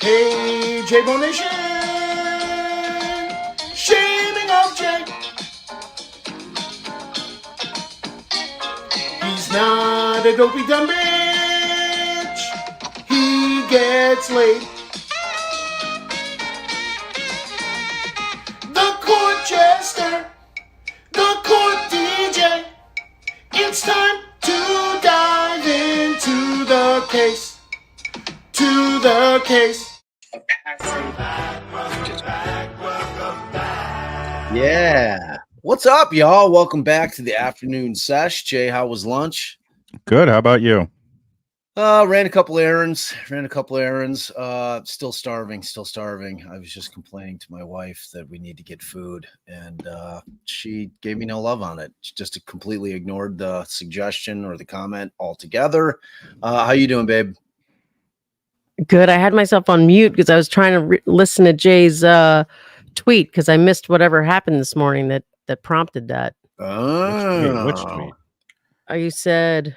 Hey, J-Bone Nation! Shaming of Jay. He's not a dopey dumb bitch. He gets laid. The court jester, the court DJ. It's time to dive into the case. To the case. Yeah. What's up, y'all? Welcome back to the afternoon sesh. Jay, how was lunch? Good. How about you? Ran a couple errands. Still starving. I was just complaining to my wife that we need to get food, and she gave me no love on it. She just completely ignored the suggestion or the comment altogether. How you doing, babe? Good. I had myself on mute because I was trying to listen to Jay's tweet because I missed whatever happened this morning that prompted that. Which tweet? You said,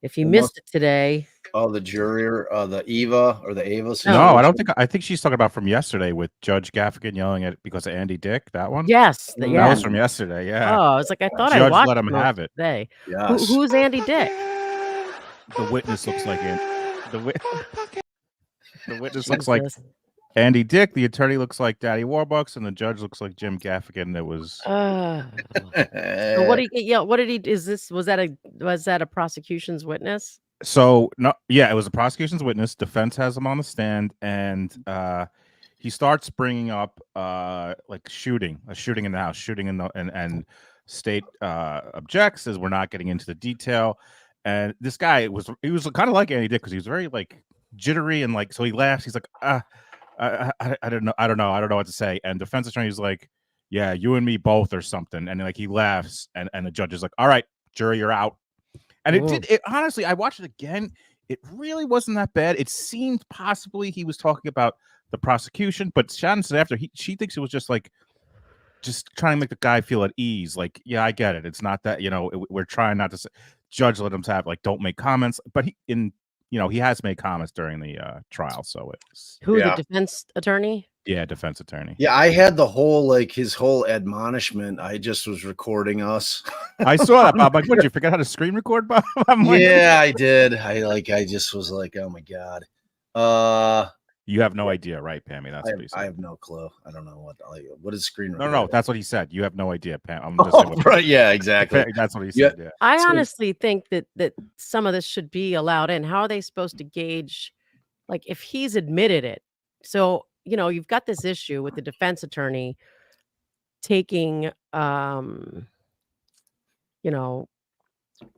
if you missed it today. Oh, the jury, the Eva or the Ava. No, I don't think. I think she's talking about from yesterday with Judge Gaffigan yelling at because of Andy Dick. That one. Yes, that yeah. was from yesterday. Yeah. Oh, it's like I thought Judge I watched let him have it today. Yes. Who's Andy Dick? The witness looks like the witness looks like Andy Dick. The attorney looks like Daddy Warbucks, and the judge looks like Jim Gaffigan. It was. So what did he? Yeah. What did he? Was that a prosecution's witness? So no, yeah, it was a prosecution's witness. Defense has him on the stand, and he starts bringing up like a shooting in the house, and state objects, says we're not getting into the detail. And this guy was kind of like Andy Dick because he was very like jittery and like, so he laughs. He's like, I don't know what to say. And defense attorney is like, yeah, you and me both or something. And like he laughs, and the judge is like, all right, jury, you're out. And it honestly, I watched it again. It really wasn't that bad. It seemed possibly he was talking about the prosecution, but Shannon said after she thinks it was just like trying to make the guy feel at ease. Like, yeah, I get it. It's not that, we're trying not to say. Judge let him have like don't make comments, but he has made comments during the trial. So it's the defense attorney? Yeah, defense attorney. Yeah, I had the whole his whole admonishment. I just was recording us. I saw that, Bob. Like, what, you forgot how to screen record, Bob? Yeah, I did. I just was like, oh my God. You have no idea, right, Pammy? That's what he said. I have no clue. I don't know what is screen record. No, that's what he said. You have no idea, Pam. I'm just saying right. Yeah, exactly. That's what he said. Yeah. I honestly think that some of this should be allowed in. How are they supposed to gauge, like, if he's admitted it? So, you've got this issue with the defense attorney taking,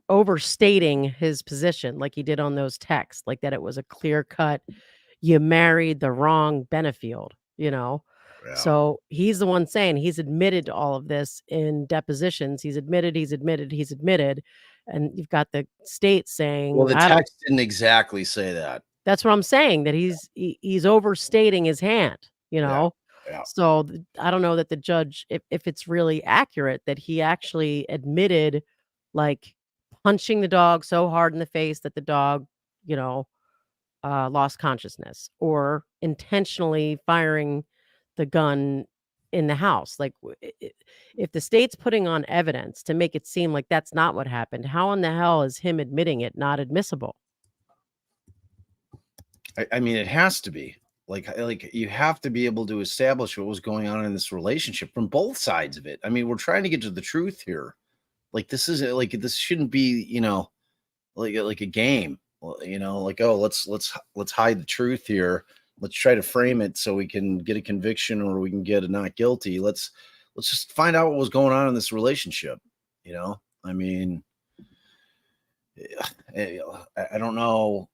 overstating his position like he did on those texts, like that it was a clear cut, you married the wrong Benefield, Yeah. So he's the one saying he's admitted to all of this in depositions. He's admitted. And you've got the state saying, well, the text didn't exactly say that. That's what I'm saying, that he's overstating his hand, Yeah. So I don't know that the judge, if it's really accurate that he actually admitted like punching the dog so hard in the face that the dog, lost consciousness, or intentionally firing the gun in the house. Like, if the state's putting on evidence to make it seem like that's not what happened, how in the hell is him admitting it not admissible? I mean, it has to be like you have to be able to establish what was going on in this relationship from both sides of it. I mean, we're trying to get to the truth here. Like this isn't like this shouldn't be, like a game. Like, oh, let's hide the truth here. Let's try to frame it so we can get a conviction or we can get a not guilty. Let's just find out what was going on in this relationship. I mean, I don't know.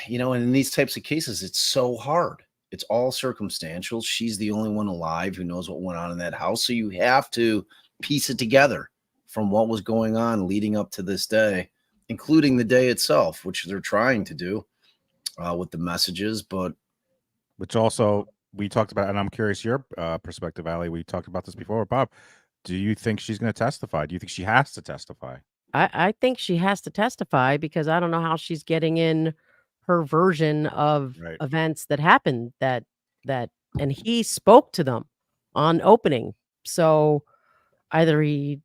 And in these types of cases, it's so hard. It's all circumstantial. She's the only one alive who knows what went on in that house. So you have to piece it together from what was going on leading up to this day, including the day itself, which they're trying to do with the messages. But which also we talked about, and I'm curious your perspective, Ali. We talked about this before, Bob. Do you think she's going to testify? Do you think she has to testify? I think she has to testify because I don't know how she's getting in her version of Right. events that happened that and he spoke to them on opening. So either he,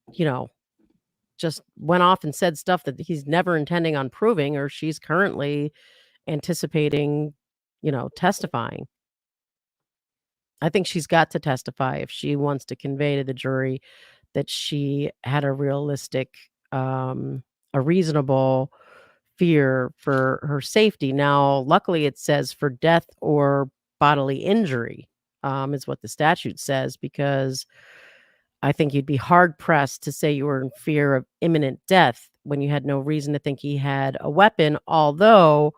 just went off and said stuff that he's never intending on proving, or she's currently anticipating, testifying. I think she's got to testify if she wants to convey to the jury that she had a realistic, a reasonable fear for her safety. Now, luckily, it says for death or bodily injury, is what the statute says, because I think you'd be hard pressed to say you were in fear of imminent death when you had no reason to think he had a weapon, although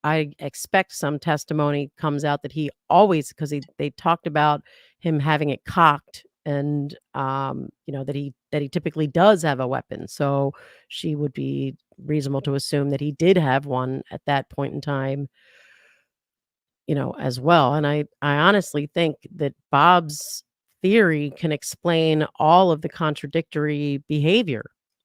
I expect some testimony comes out that he always, because they talked about him having it cocked and that he typically does have a weapon. So she would be reasonable to assume that he did have one at that point in time, as well. And I honestly think that Bob's theory can explain all of the contradictory behavior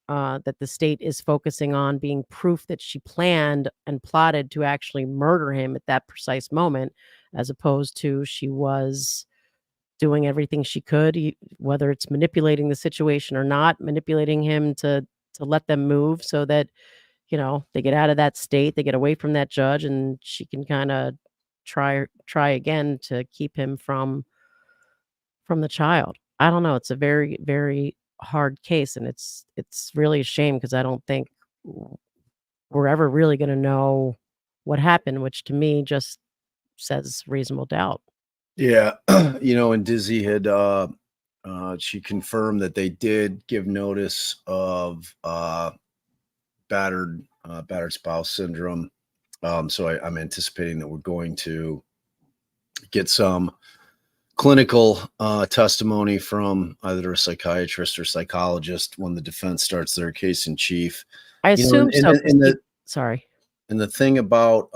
that the state is focusing on being proof that she planned and plotted to actually murder him at that precise moment, as opposed to she was doing everything she could, whether it's manipulating the situation or not, manipulating him to let them move so that, they get out of that state, they get away from that judge, and she can kind of try again to keep him from the child. I don't know. It's a very, very hard case, and it's really a shame because I don't think we're ever really going to know what happened, which to me just says reasonable doubt. yeah, and Dizzy had she confirmed that they did give notice of battered spouse syndrome. So I'm anticipating that we're going to get some clinical testimony from either a psychiatrist or psychologist when the defense starts their case in chief. I assume so. Sorry. And the thing about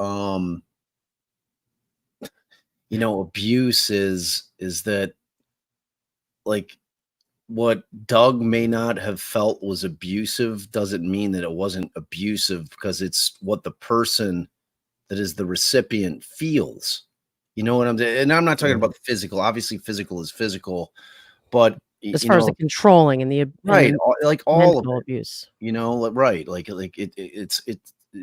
abuse is that, like, what Doug may not have felt was abusive doesn't mean that it wasn't abusive, because it's what the person that is the recipient feels. You know what I'm saying? And I'm not talking about the physical. Obviously, physical is physical, but as far as the controlling and the right, and like all of it, abuse, right, like it's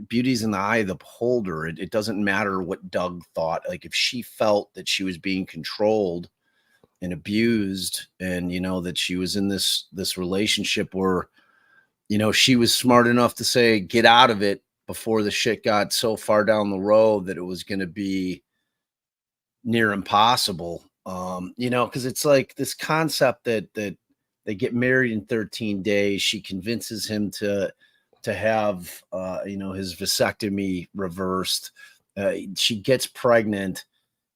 beauty's in the eye of the beholder. It doesn't matter what Doug thought. Like, if she felt that she was being controlled and abused, and that she was in this relationship where she was smart enough to say get out of it before the shit got so far down the road that it was going to be near impossible. Because it's like this concept that they get married in 13 days. She convinces him to have his vasectomy reversed. She gets pregnant,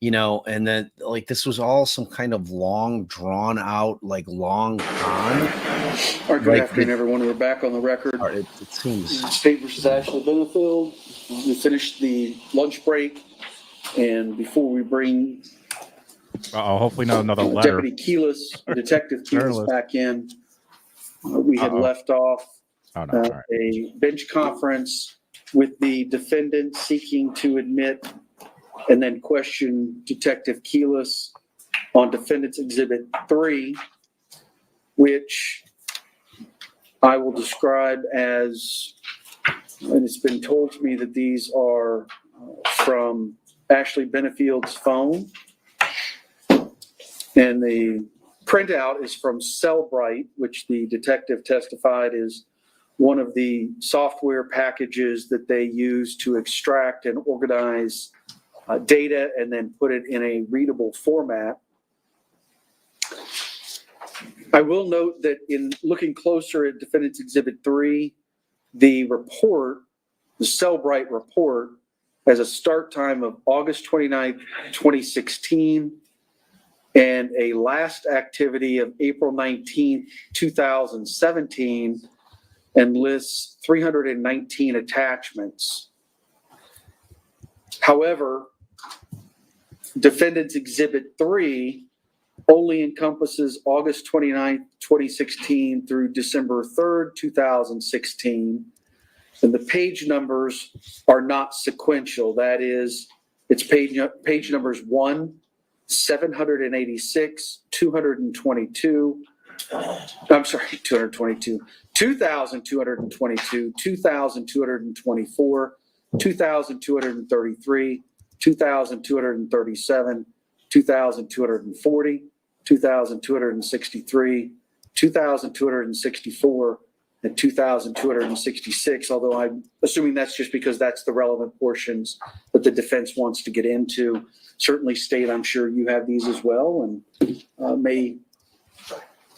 and then, like, this was all some kind of long drawn out, like, long con. All right, good afternoon, everyone. We're back on the record. It seems State versus Ashley Benefield. We finished the lunch break, and before we bring hopefully not another letter. Deputy Keyless, Detective Keyless back in, we had left off a bench conference with the defendant seeking to admit and then question Detective Keyless on Defendant's Exhibit 3, which I will describe as, and it's been told to me that these are from Ashley Benefield's phone. And the printout is from Cellbrite, which the detective testified is one of the software packages that they use to extract and organize data and then put it in a readable format. I will note that in looking closer at Defendant's Exhibit 3, the report, the Cellbrite report, has a start time of August 29th, 2016, and a last activity of April 19th, 2017, and lists 319 attachments. However, Defendant's Exhibit 3 only encompasses August 29th, 2016 through December 3rd, 2016. And the page numbers are not sequential. That is, it's page numbers 1, 786, 222, I'm sorry, 222, 2,222, 2,224, 2,233, 2,237, 2,240, 2,263, 2,264, and 2,266, although I'm assuming that's just because that's the relevant portions that the defense wants to get into. Certainly, State, I'm sure you have these as well, and may.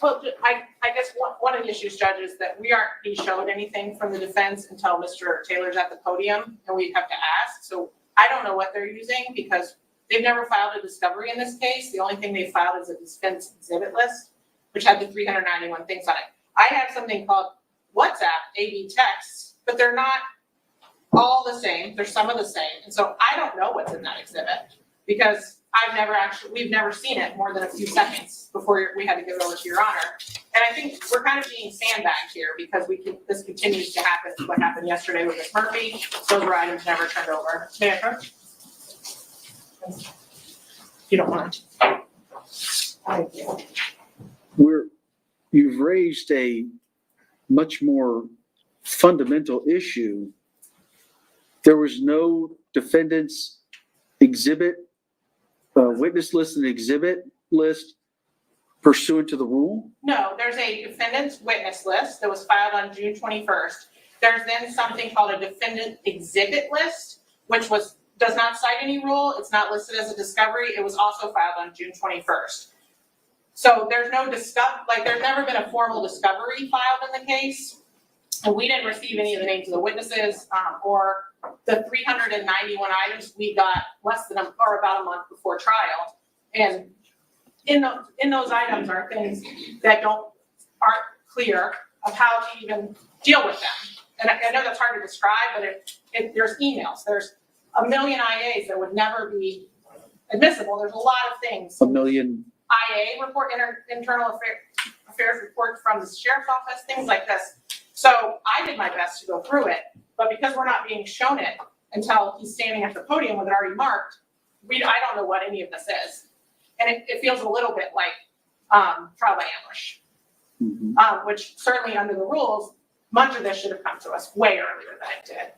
Well, I guess one of the issues, Judge, is that we aren't being shown anything from the defense until Mr. Taylor's at the podium, and we have to ask. So I don't know what they're using because they've never filed a discovery in this case. The only thing they filed is a defense exhibit list, which had the 391 things on it. I have something called WhatsApp AB texts, but they're not all the same. There's some of the same. And so I don't know what's in that exhibit because we've never seen it more than a few seconds before we had to give it over to Your Honor. And I think we're kind of being sandbagged here because this continues to happen. What happened yesterday with Ms. Murphy, those were items never turned over. May I approach? If you don't mind. Thank you. You've raised a much more fundamental issue. There was no defendant's exhibit, witness list and exhibit list pursuant to the rule? No, there's a defendant's witness list that was filed on June 21st. There's then something called a defendant exhibit list, which does not cite any rule. It's not listed as a discovery. It was also filed on June 21st. So there's no there's never been a formal discovery filed in the case. And we didn't receive any of the names of the witnesses or the 391 items we got about a month before trial. And in those items are things that aren't clear of how to even deal with them. And I know that's hard to describe, but there's emails. There's a million IAs that would never be admissible. There's a lot of things. A million IA report, internal affairs report from the sheriff's office, things like this. So I did my best to go through it, but because we're not being shown it until he's standing at the podium with it already marked, I don't know what any of this is. And it feels a little bit like trial by ambush, which certainly under the rules, much of this should have come to us way earlier than it did.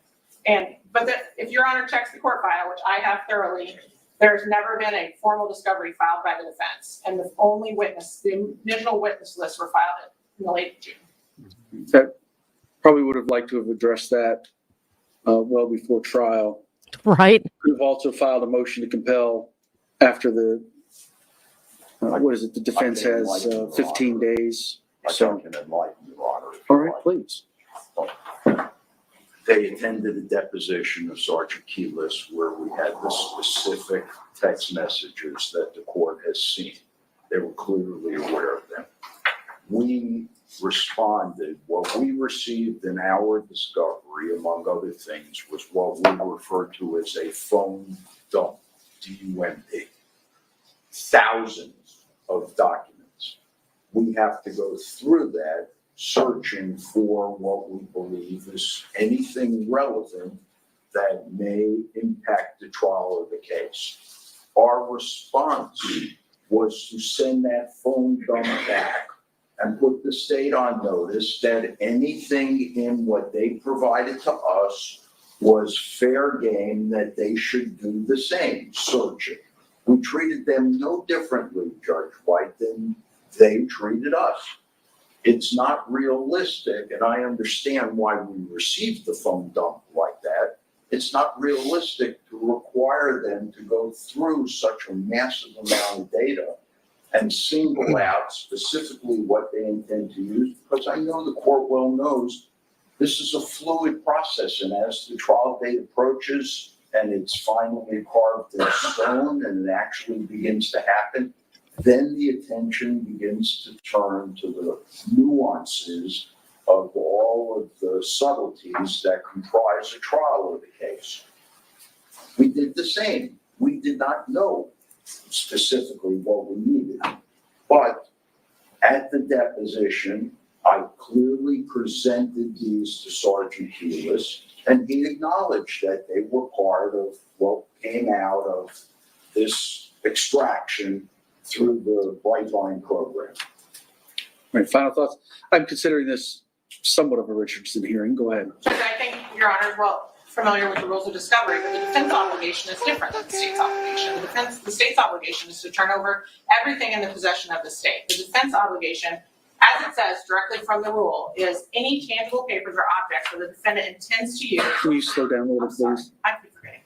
But if Your Honor checks the court file, which I have thoroughly, there's never been a formal discovery filed by the defense. And the only the initial witness lists were filed in the late June. That probably would have liked to have addressed that well before trial. Right. Could have also filed a motion to compel after the, the defense has 15 days. So, can enlighten Your Honor. All right, please. They attended a deposition of Sergeant Keyless where we had the specific text messages that the court has seen. They were clearly aware of them. We responded. What we received in our discovery, among other things, was what we refer to as a phone dump, DUMP. Thousands of documents. We have to go through that, searching for what we believe is anything relevant that may impact the trial of the case. Our response was to send that phone dump back and put the state on notice that anything in what they provided to us was fair game that they should do the same, searching. We treated them no differently, Judge White, than they treated us. It's not realistic, and I understand why we received the phone dump like that. It's not realistic to require them to go through such a massive amount of data and single out specifically what they intend to use, because I know the court well knows this is a fluid process, and as the trial date approaches and it's finally carved in stone and it actually begins to happen, then the attention begins to turn to the nuances of all of the subtleties that comprise a trial of the case. We did the same. We did not know specifically what we needed, but at the deposition, I clearly presented these to Sergeant Keyless, and he acknowledged that they were part of what came out of this extraction through the Bright Line program. All right, final thoughts. I'm considering this somewhat of a Richardson hearing. Go ahead. Judge, I think Your Honor is well familiar with the rules of discovery, but the defense obligation is different than the state's obligation. The state's obligation is to turn over everything in the possession of the state. The defense obligation, as it says directly from the rule, is any tangible papers or objects that the defendant intends to use. Can you slow down a little, please? I keep forgetting.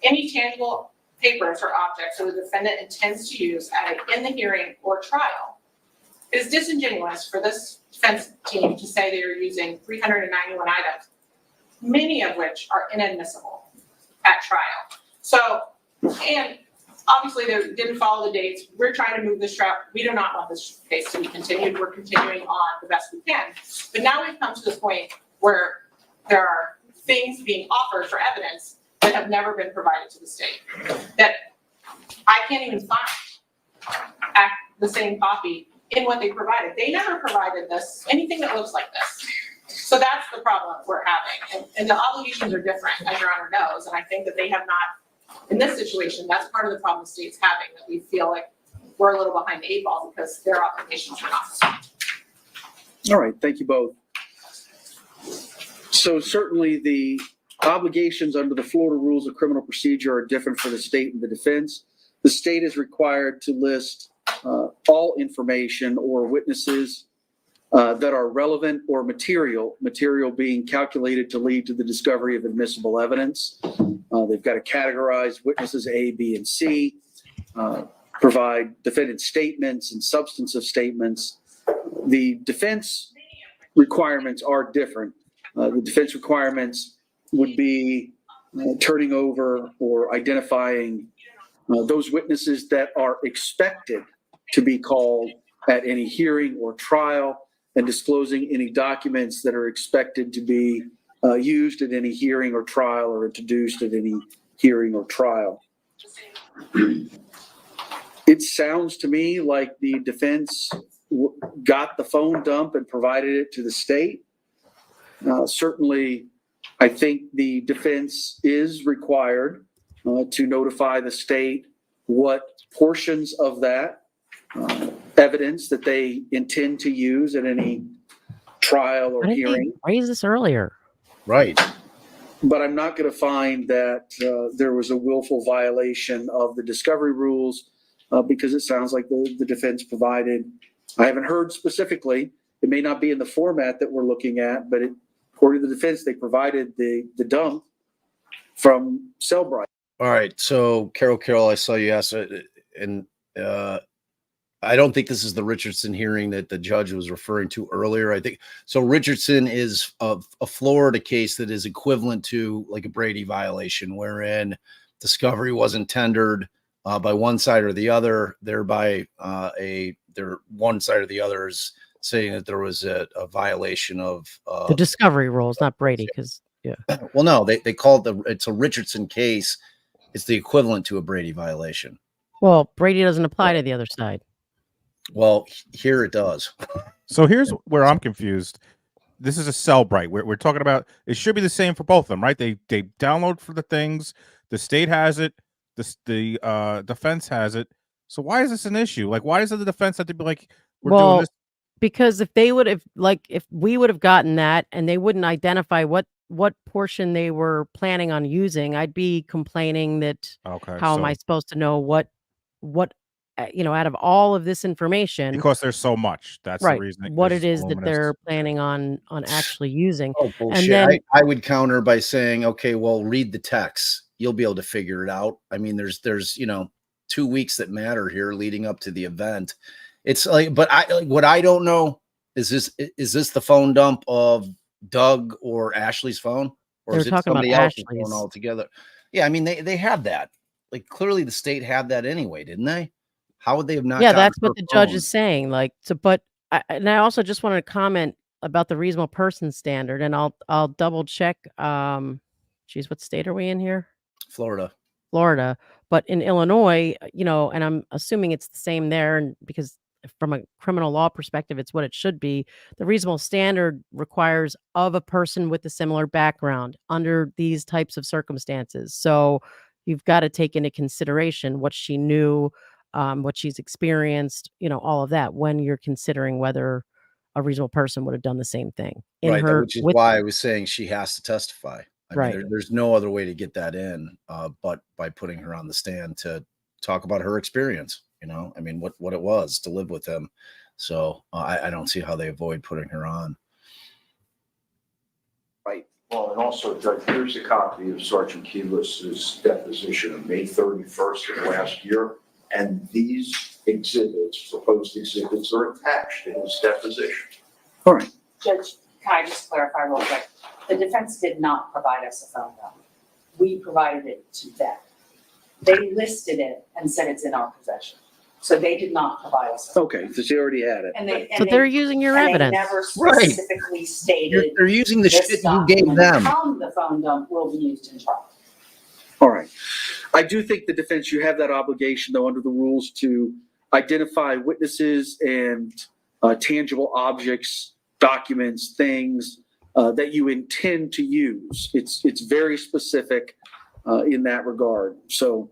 Any tangible papers or objects that the defendant intends to use in the hearing or trial. It is disingenuous for this defense team to say they are using 391 items, many of which are inadmissible at trial. So, and obviously they didn't follow the dates. We're trying to move this trial. We do not want this case to be continued. We're continuing on the best we can. But now we've come to this point where there are things being offered for evidence that have never been provided to the state, that I can't even find at the same copy in what they provided. They never provided this, anything that looks like this. So that's the problem we're having. And the obligations are different, as Your Honor knows, and I think that they have not, in this situation, that's part of the problem the state's having, that we feel like we're a little behind the eight ball because their obligations are not. All right, thank you both. So certainly the obligations under the Florida Rules of Criminal Procedure are different for the state and the defense. The state is required to list all information or witnesses that are relevant or material being calculated to lead to the discovery of admissible evidence. They've got to categorize witnesses A, B, and C, provide defendant statements and substantive statements. The defense requirements are different. The defense requirements would be turning over or identifying those witnesses that are expected to be called at any hearing or trial, and disclosing any documents that are expected to be used at any hearing or trial or introduced at any hearing or trial. It sounds to me like the defense got the phone dump and provided it to the state. Certainly, I think the defense is required to notify the state what portions of that evidence that they intend to use at any trial or hearing. Raise this earlier. Right. But I'm not going to find that there was a willful violation of the discovery rules because it sounds like the defense provided. I haven't heard specifically. It may not be in the format that we're looking at, but according to the defense, they provided the dump from Cellbrite. All right. So, Carol, I saw you ask, and I don't think this is the Richardson hearing that the judge was referring to earlier. I think so. Richardson is a Florida case that is equivalent to like a Brady violation, wherein discovery wasn't tendered by one side or the other, thereby one side or the other is saying that there was a violation of the discovery rules, not Brady, because well, no, they called it's a Richardson case. It's the equivalent to a Brady violation. Well, Brady doesn't apply to the other side. Well, here it does. So here's where I'm confused. This is a Cellbrite. We're talking about, it should be the same for both of them, right? They download for the things. The state has it. The defense has it. So why is this an issue? Like, why does the defense have to be like, we're doing this? Because if we would have gotten that and they wouldn't identify what what portion they were planning on using, I'd be complaining that Okay. how am I supposed to know what out of all of this information, Because there's so much. That's the right, reason. what There's it is that voluminous. they're planning on actually using. Oh, bullshit. And then I would counter by saying, okay, well, read the text. You'll be able to figure it out. I mean, there's 2 weeks that matter here leading up to the event. It's like, but what I don't know is this the phone dump of Doug or Ashley's phone, or They is were it talking about somebody else's Ashley's. phone altogether? Yeah, I mean they have that. Like clearly the state had that anyway, didn't they? How would they have not? Yeah, gotten that's what her the judge phone? is saying. Like, so, but I also just wanted to comment about the reasonable person standard, and I'll double check. Geez, what state are we in here? Florida. But in Illinois, and I'm assuming it's the same there, and because from a criminal law perspective, it's what it should be. The reasonable standard requires of a person with a similar background under these types of circumstances. So you've got to take into consideration what she knew, what she's experienced, all of that when you're considering whether a reasonable person would have done the same thing. Which is why I was saying she has to testify. I mean, there's no other way to get that in, but by putting her on the stand to talk about her experience. I mean, what it was to live with him. So I don't see how they avoid putting her on. Right. Well, and also, Judge, here's a copy of Sergeant Keyless's deposition of May 31st of last year, and these proposed exhibits, are attached to his deposition. All right. Judge, can I just clarify real quick? The defense did not provide us a phone number. We provided it to them. They listed it and said it's in our possession. So they did not provide us a phone Okay, so she already had it. So they're using your evidence. They never specifically stated They're using the this shit you gave document them. from the phone dump will be used in trial. All right. I do think the defense, you have that obligation, though, under the rules to identify witnesses and tangible objects, documents, things that you intend to use. It's very specific in that regard. So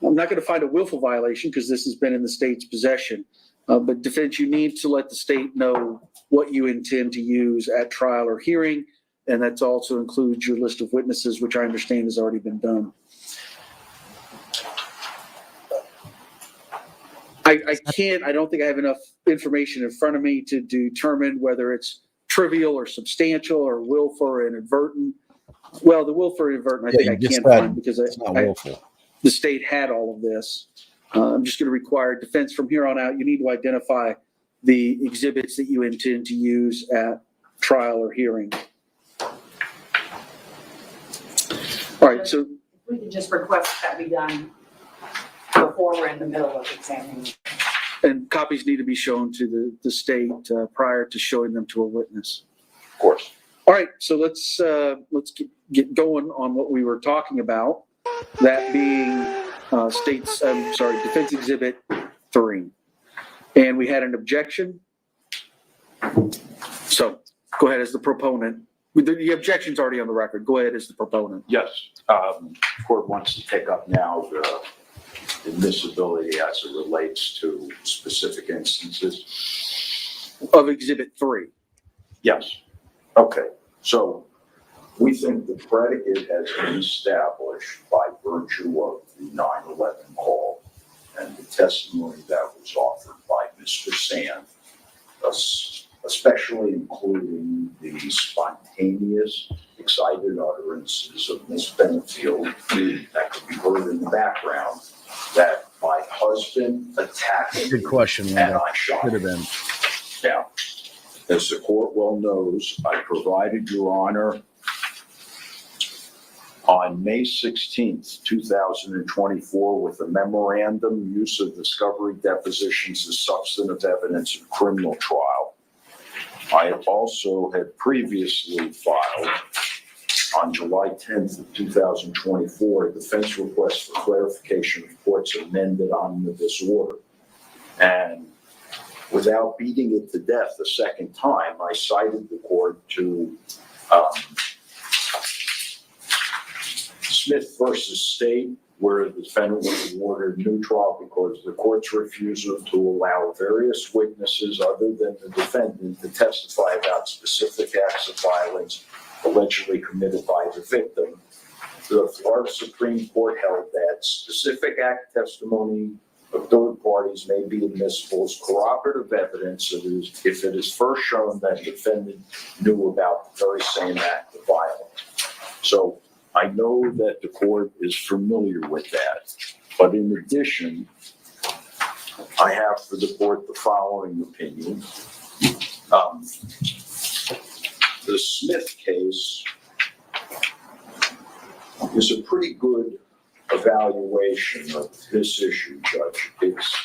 I'm not going to find a willful violation because this has been in the state's possession. But defense, you need to let the state know what you intend to use at trial or hearing. And that also includes your list of witnesses, which I understand has already been done. I don't think I have enough information in front of me to determine whether it's trivial or substantial or willful or inadvertent. Well, the willful or inadvertent, I think I can't find because the state had all of this. I'm just going to require defense from here on out. You need to identify the exhibits that you intend to use at trial or hearing. All right, so We can just request that be done before we're in the middle of examining. and copies need to be shown to the state prior to showing them to a witness. Of course. All right, so let's get going on what we were talking about. That being Defense Exhibit 3, and we had an objection. So go ahead as the proponent. The objection's already on the record. Go ahead as the proponent. Yes. Court wants to take up now the admissibility as it relates to specific instances of Exhibit 3. Yes. Okay. So we think the predicate has been established by virtue of the 9/11 call and the testimony that was offered by Mr. Sand, especially including the spontaneous, excited utterances of Ms. Benefield that could be heard in the background, that my husband attacked me. Good question, and Linda. I shot Could have him. been. Now, as the court well knows, I provided Your Honor on May 16th, 2024, with a memorandum, use of discovery depositions as substantive evidence in criminal trial. I also had previously filed on July 10th of 2024, a defense request for clarification of court's amended omnibus order. And without beating it to death a second time, I cited the court to Smith versus State, where the defendant was awarded a new trial because the court's refusal to allow various witnesses other than the defendant to testify about specific acts of violence allegedly committed by the victim, the Florida Supreme Court held that specific act testimony of third parties may be admissible as corroborative evidence if it is first shown that the defendant knew about the very same act of violence. So I know that the court is familiar with that, but in addition, I have for the court the following opinion. The Smith case is a pretty good evaluation of this issue, Judge. It's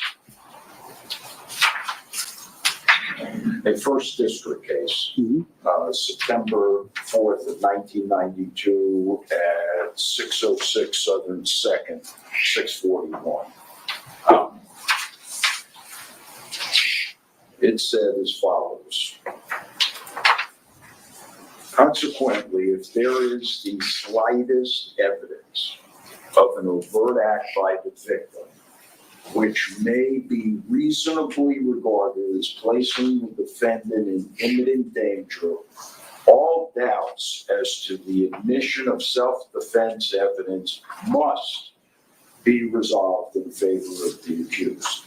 a first district case, September 4th of 1992 at 606 Southern 2nd, 641. It said as follows. Consequently, if there is the slightest evidence of an overt act by the victim, which may be reasonably regarded as placing the defendant in imminent danger, all doubts as to the admission of self-defense evidence must be resolved in favor of the accused.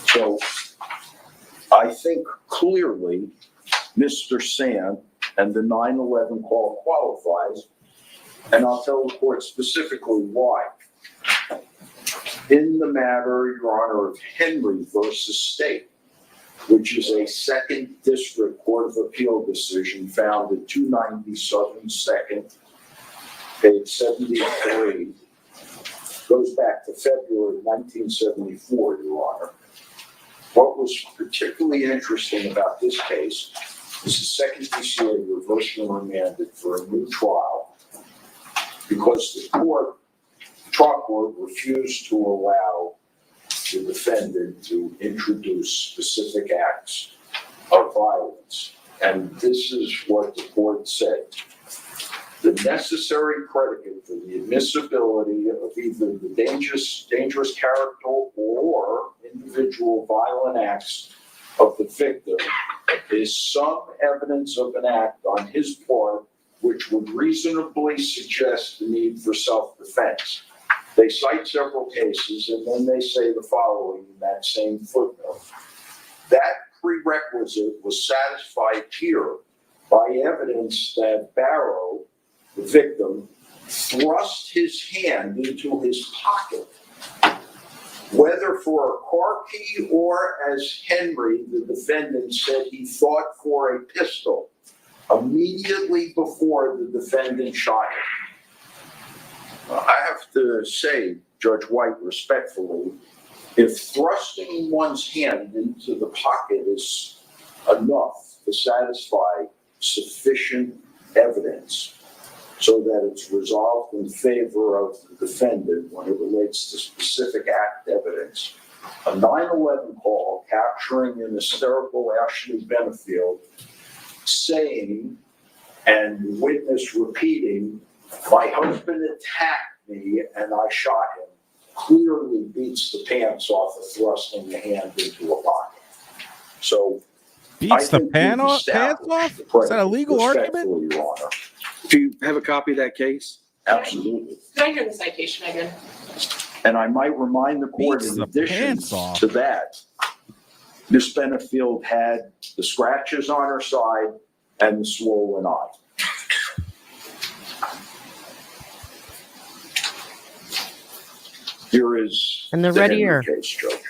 So I think clearly Mr. Sand and the 9/11 call qualifies, and I'll tell the court specifically why. In the matter, Your Honor, of Henry versus State, which is a second district court of appeal decision found at 290 Southern 2nd, page 73, goes back to February 1974, Your Honor. What was particularly interesting about this case is the second DCA reversed and remanded for a new trial because the trial court refused to allow the defendant to introduce specific acts of violence. And this is what the court said. The necessary predicate for the admissibility of either the dangerous character or individual violent acts of the victim is some evidence of an act on his part which would reasonably suggest the need for self-defense. They cite several cases and then they say the following in that same footnote. That prerequisite was satisfied here by evidence that Barrow, the victim, thrust his hand into his pocket, whether for a car key or, as Henry, the defendant, said he thought for a pistol immediately before the defendant shot him. I have to say, Judge White, respectfully, if thrusting one's hand into the pocket is enough to satisfy sufficient evidence so that it's resolved in favor of the defendant when it relates to specific act evidence, a 9/11 call capturing an hysterical Ashley Benefield saying and witness repeating, "My husband attacked me and I shot him," clearly beats the pants off of thrusting the hand into a pocket. So beats the pants off? Is that a legal argument? Your Honor. Do you have a copy of that case? Absolutely. Can I hear the citation again? And I might remind the court, Beats in the addition pants off. to that, Miss Benefield had the scratches on her side and the swollen eye. Here is And the red Henry ear. Case, Judge.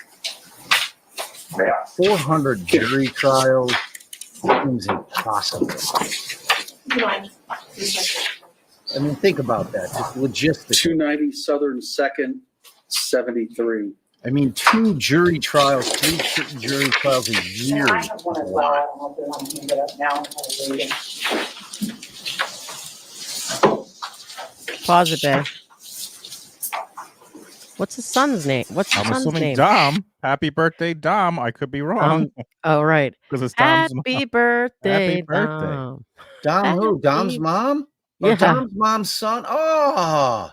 Yeah. 400 jury trials seems impossible. You mind? I mean, think about that. Just logistics. 290 Southern 2nd, 73. I mean, 2 jury trials, 3 jury trials a year. And I have one as well. I don't know if they want to hand it up now. I'll read it. Pause it, babe. What's his son's name? What's his I'm son's assuming name? Dom. Happy birthday, Dom. I could be wrong. Oh, right. Because it's Dom's Happy birthday, Happy birthday. Dom. Dom who? Dom's mom? Oh, Yeah. Dom's mom's son? Oh,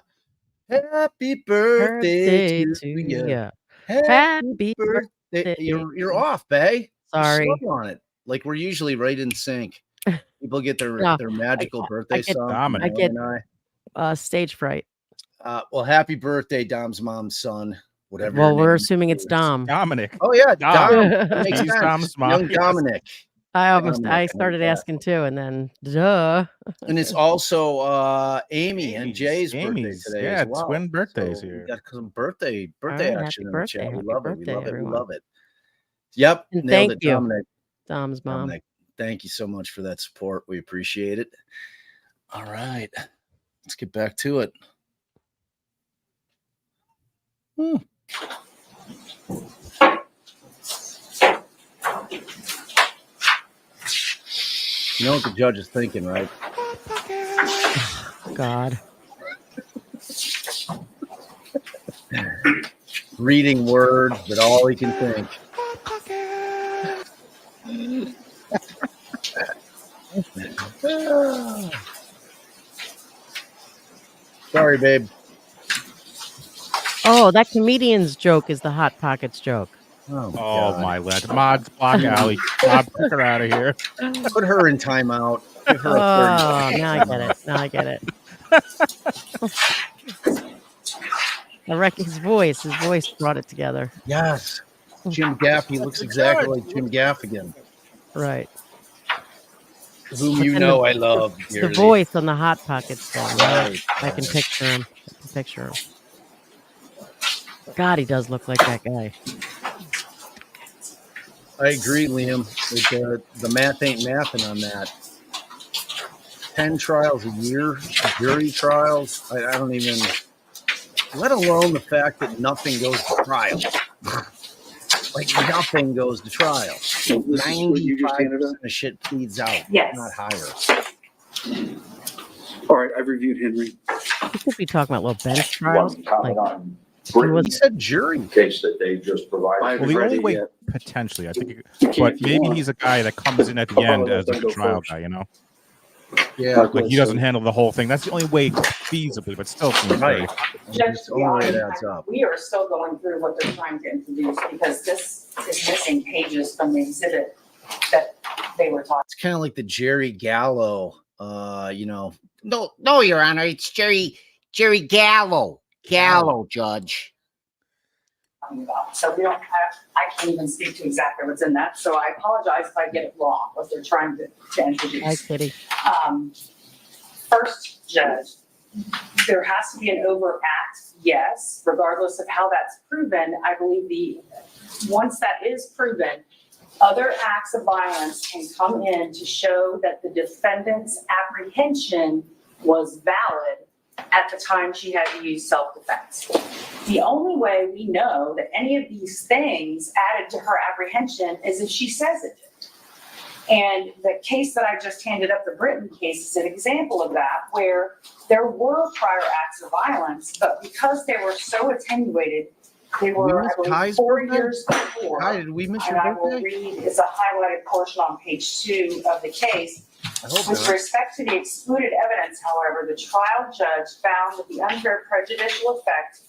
happy birthday to you. ya. Happy Happy birthday. birthday. You're off, babe. Sorry. Slow on it. Like we're usually right in sync. People get their No, magical birthday get- song. Dominic. I get and I. stage fright. Well, happy birthday, Dom's mom's son. Whatever. Well, your we're name assuming it's is. Dom. Dominic. Oh yeah, Dom. That makes He's sense. Dom's mom, Young yes. Dominic. I started asking too, and then duh. And it's also Amy and Jay's birthday today as well. Twin birthdays So here. We got some birthday right, action happy in the birthday, chat. We happy love it. We birthday, love it. everyone. We love it. Yep. And Nailed thank it, you. Dominic. Dom's mom. Dominic, thank you so much for that support. We appreciate it. All right. Let's get back to it. You know what the judge is thinking, right? God. Reading words, but all he can think. Sorry, babe. Oh, that comedian's joke is the Hot Pockets joke. Oh, Oh God. my lord. Mods block alley. Mods, put her out of here. Put her in timeout. Give her a 30 Oh, now I get it. Now I get it. I reckon his voice brought it together. Yes. Jim Gaff. He looks exactly like Jim Gaffigan, Right. whom But you then know I love. The dearly. voice on the Hot Pockets thing. Right. I can picture him. God, he does look like that guy. I agree, Liam. The math ain't mathing on that. 10 trials a year, jury trials. I don't even, let alone the fact that nothing goes to trial. Like nothing goes to trial. So this is what you just 95% handed us? of shit pleads out, Yes. not higher. All right, I've reviewed Henry. He could be talking about little bench You want trials. to comment Like, on he Brittany's He said jury. case that they just I provided? haven't Well, the read only it way, yet. potentially, I think, You can but if you maybe want. he's a guy that comes in at the end as like a trial guy, you know? Yeah. Like he doesn't handle the whole thing. That's the only way feasibly, but still seems very. Judge, It's to the be only way it honest, adds up. we are still going through what they're trying to introduce because this is missing pages from the exhibit that they were talking It's kind of like the Jerry Gallo, No, Your Honor, it's Jerry Gallo. Gallo, Judge. about. So we don't have, I can't even speak to exactly what's in that. So I apologize if I get it wrong, what they're trying to Hi, introduce. Kitty. First, Judge, there has to be an overt act, yes, regardless of how that's proven. I believe once that is proven, other acts of violence can come in to show that the defendant's apprehension was valid at the time she had to use self-defense. The only way we know that any of these things added to her apprehension is if she says it did. And the case that I just handed up, the Britton case, is an example of that, where there were prior acts of violence, but because they were so attenuated, they were, I missed believe, Kai's 4 birthday? years before. Hi, did we miss And your I will birthday? read, it's a highlighted portion on page 2 of the case. I hope With not. respect to the excluded evidence, however, the trial judge found that the unfair prejudicial effect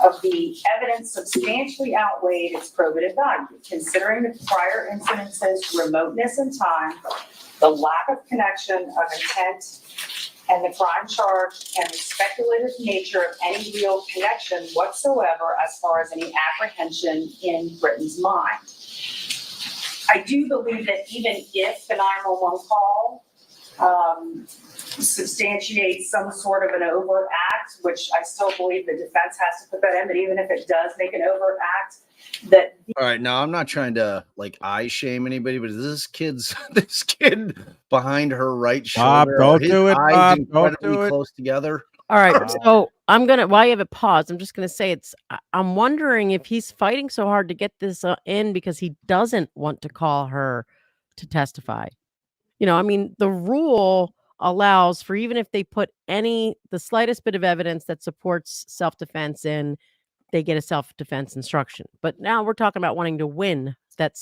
of the evidence substantially outweighed its probative value, considering the prior incidences' remoteness in time, the lack of connection of intent and the crime charge, and the speculative nature of any real connection whatsoever as far as any apprehension in Britton's mind. I do believe that even if the 911 call substantiates some sort of an overt act, which I still believe the defense has to put that in, but even if it does make an overt act, that All right, now I'm not trying to like eye shame anybody, but is this kid behind her right Bob, shoulder? don't his do it, eyes Bob, don't incredibly do it. close together. All right, so while you have it paused, I'm just gonna say I'm wondering if he's fighting so hard to get this in because he doesn't want to call her to testify. I mean, the rule allows for even if they put the slightest bit of evidence that supports self-defense in, they get a self-defense instruction. But now we're talking about wanting to win that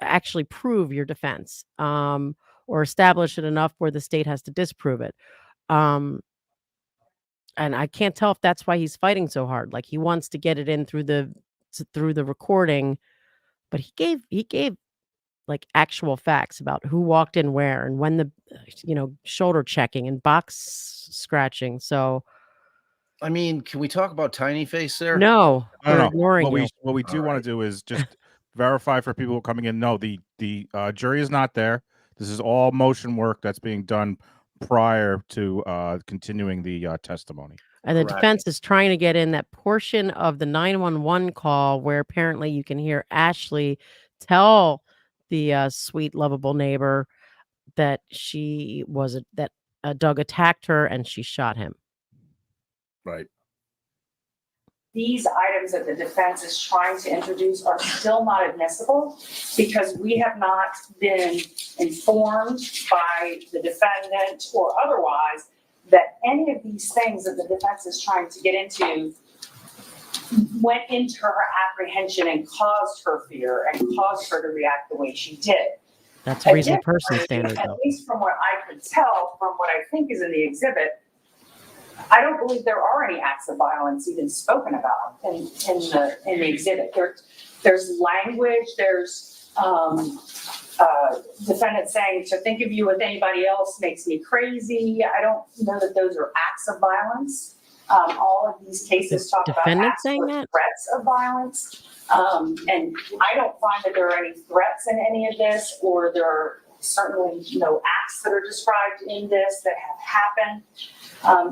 actually prove your defense, or establish it enough where the state has to disprove it. And I can't tell if that's why he's fighting so hard. Like he wants to get it in through the recording, but he gave like actual facts about who walked in where and when the shoulder checking and box scratching. So I mean, can we talk about Tiny Face there? no, they're No. ignoring you. What we do want to do is just verify for people coming in. No, the jury is not there. This is all motion work that's being done prior to continuing the testimony. And the Correct. defense is trying to get in that portion of the 911 call where apparently you can hear Ashley tell the sweet, lovable neighbor that Doug attacked her and she shot him. Right. These items that the defense is trying to introduce are still not admissible because we have not been informed by the defendant or otherwise that any of these things that the defense is trying to get into went into her apprehension and caused her fear and caused her to react the way she did. That's a reasonable person standard, At though. least from what I could tell, from what I think is in the exhibit, I don't believe there are any acts of violence even spoken about in the exhibit. There's language, there's defendant saying to think of you with anybody else makes me crazy. I don't know that those are acts of violence. All of these cases talk about acts or threats of violence. And I don't find that there are any threats in any of this, or there are certainly no acts that are described in this that have happened.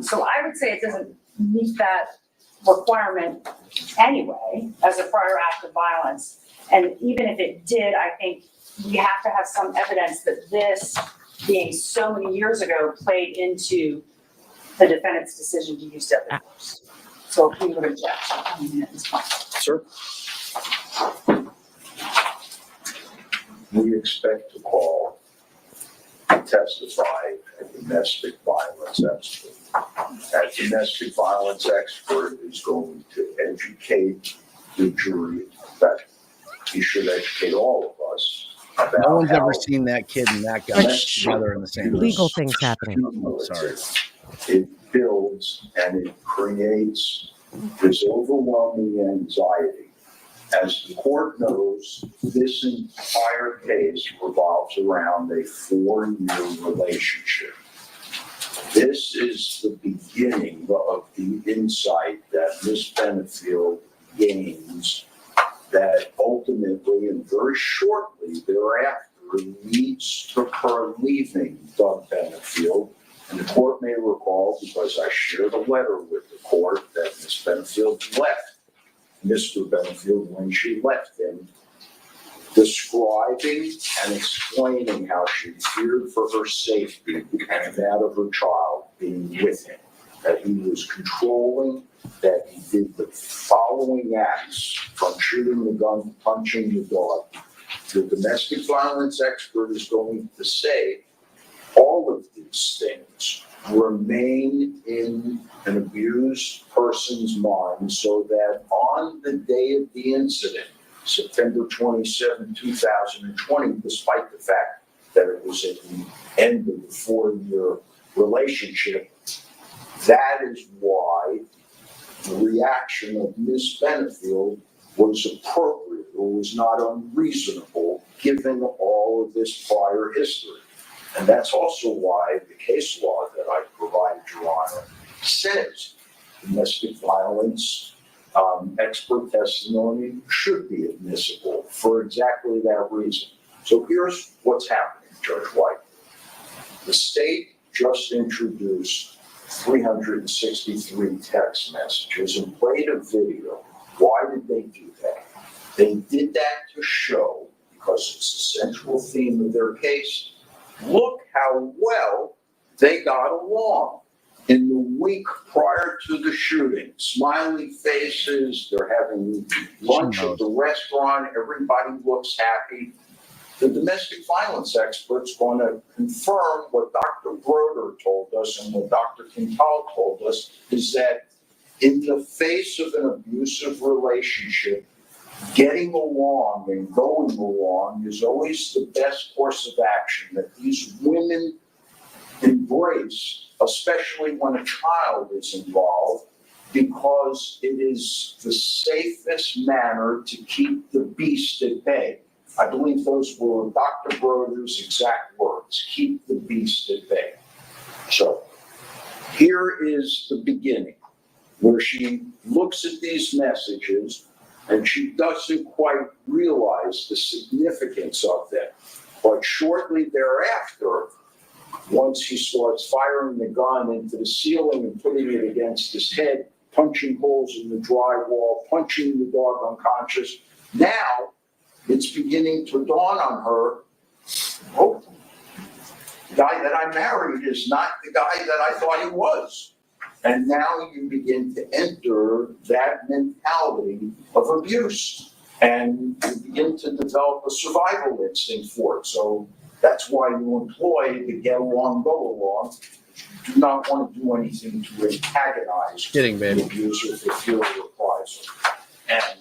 So I would say it doesn't meet that requirement anyway as a prior act of violence. And even if it did, I think we have to have some evidence that this, being so many years ago, played into the defendant's decision to use deadly force. So if we would object at this point. Sir? We expect to call and testify a domestic violence expert. That domestic violence expert is going to educate the jury, that he should educate all of us. No one's ever seen that kid and that guy together in the same room. Legal things happening. Sorry. It builds and it creates this overwhelming anxiety. As the court knows, this entire case revolves around a 4-year relationship. This is the beginning of the insight that Ms. Benefield gains that ultimately and very shortly thereafter leads to her leaving Doug Benefield. And the court may recall, because I shared a letter with the court, that Ms. Benefield left Mr. Benefield when she left him, describing and explaining how she feared for her safety and that of her child being with him, that he was controlling, that he did the following acts, from shooting the gun to punching the dog. The domestic violence expert is going to say all of these things remain in an abused person's mind, so that on the day of the incident, September 27, 2020, despite the fact that it was at the end of the 4-year relationship, that is why the reaction of Ms. Benefield was appropriate or was not unreasonable given all of this prior history. And that's also why the case law that I provided, Your Honor, says domestic violence expert testimony should be admissible for exactly that reason. So here's what's happening, Judge White. The state just introduced 363 text messages and played a video. Why did they do that? They did that to show, because it's the central theme of their case, look how well they got along in the week prior to the shooting. Smiley faces, they're having lunch at the restaurant, everybody looks happy. The domestic violence expert's going to confirm what Dr. Broder told us and what Dr. Quintal told us, is that in the face of an abusive relationship, getting along and going along is always the best course of action that these women embrace, especially when a child is involved, because it is the safest manner to keep the beast at bay. I believe those were Dr. Broder's exact words, keep the beast at bay. So here is the beginning, where she looks at these messages and she doesn't quite realize the significance of them. But shortly thereafter, once he starts firing the gun into the ceiling and putting it against his head, punching holes in the drywall, punching the dog unconscious, now it's beginning to dawn on her, oh, the guy that I married is not the guy that I thought he was. And now you begin to enter that mentality of abuse. And you begin to develop a survival instinct for it. So that's why you employ the get along, go along. You do not want to do anything to antagonize the abuser for fear of reprisal. And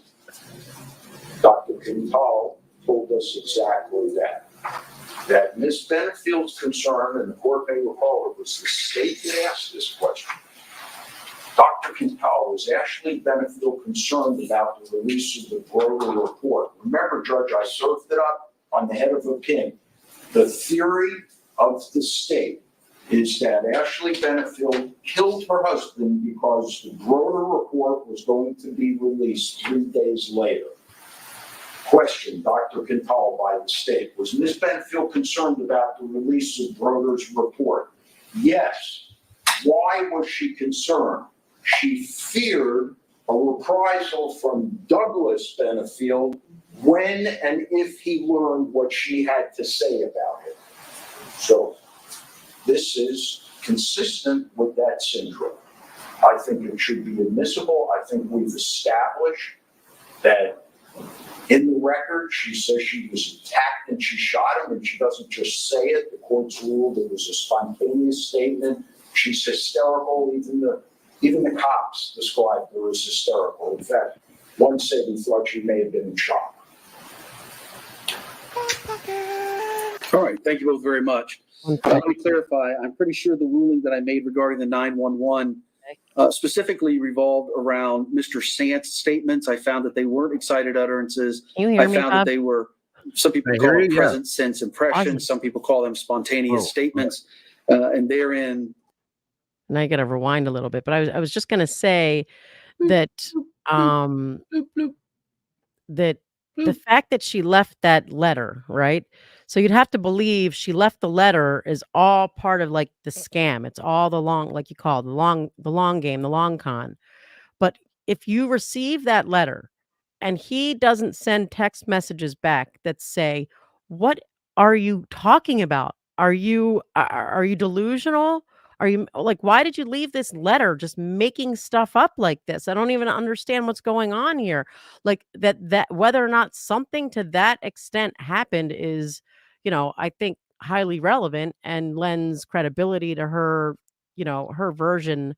Dr. Quintal told us exactly that. That Ms. Benefield's concern, and the court may recall it was the state that asked this question. Dr. Quintal, was Ashley Benefield concerned about the release of the Broder report? Remember, Judge, I served it up on the head of a pin. The theory of the state is that Ashley Benefield killed her husband because the Broder report was going to be released 3 days later. Question, Dr. Quintal, by the state. Was Ms. Benefield concerned about the release of Broder's report? Yes. Why was she concerned? She feared a reprisal from Douglas Benefield when and if he learned what she had to say about it. So this is consistent with that syndrome. I think it should be admissible. I think we've established that in the record, she says she was attacked and she shot him, and she doesn't just say it. The court's ruled it was a spontaneous statement. She's hysterical. Even the cops described her as hysterical. In fact, one said he thought she may have been in shock. All right, thank you both very much. Let me clarify. I'm pretty sure the ruling that I made regarding the 911 specifically revolved around Mr. Sant's statements. I found that they weren't excited utterances. Can you hear me, I found Bob? that they were, some people call them present sense impressions. Some people call them spontaneous statements. And therein, and I got to rewind a little bit, but I was just going to say that that the fact that she left that letter, right? So you'd have to believe she left the letter is all part of like the scam. It's all the long, like you call it, the long game, the long con. But if you receive that letter and he doesn't send text messages back that say, "What are you talking about? Are you delusional? Are you like, why did you leave this letter just making stuff up like this? I don't even understand what's going on here." Like that whether or not something to that extent happened is, I think highly relevant and lends credibility to her, her version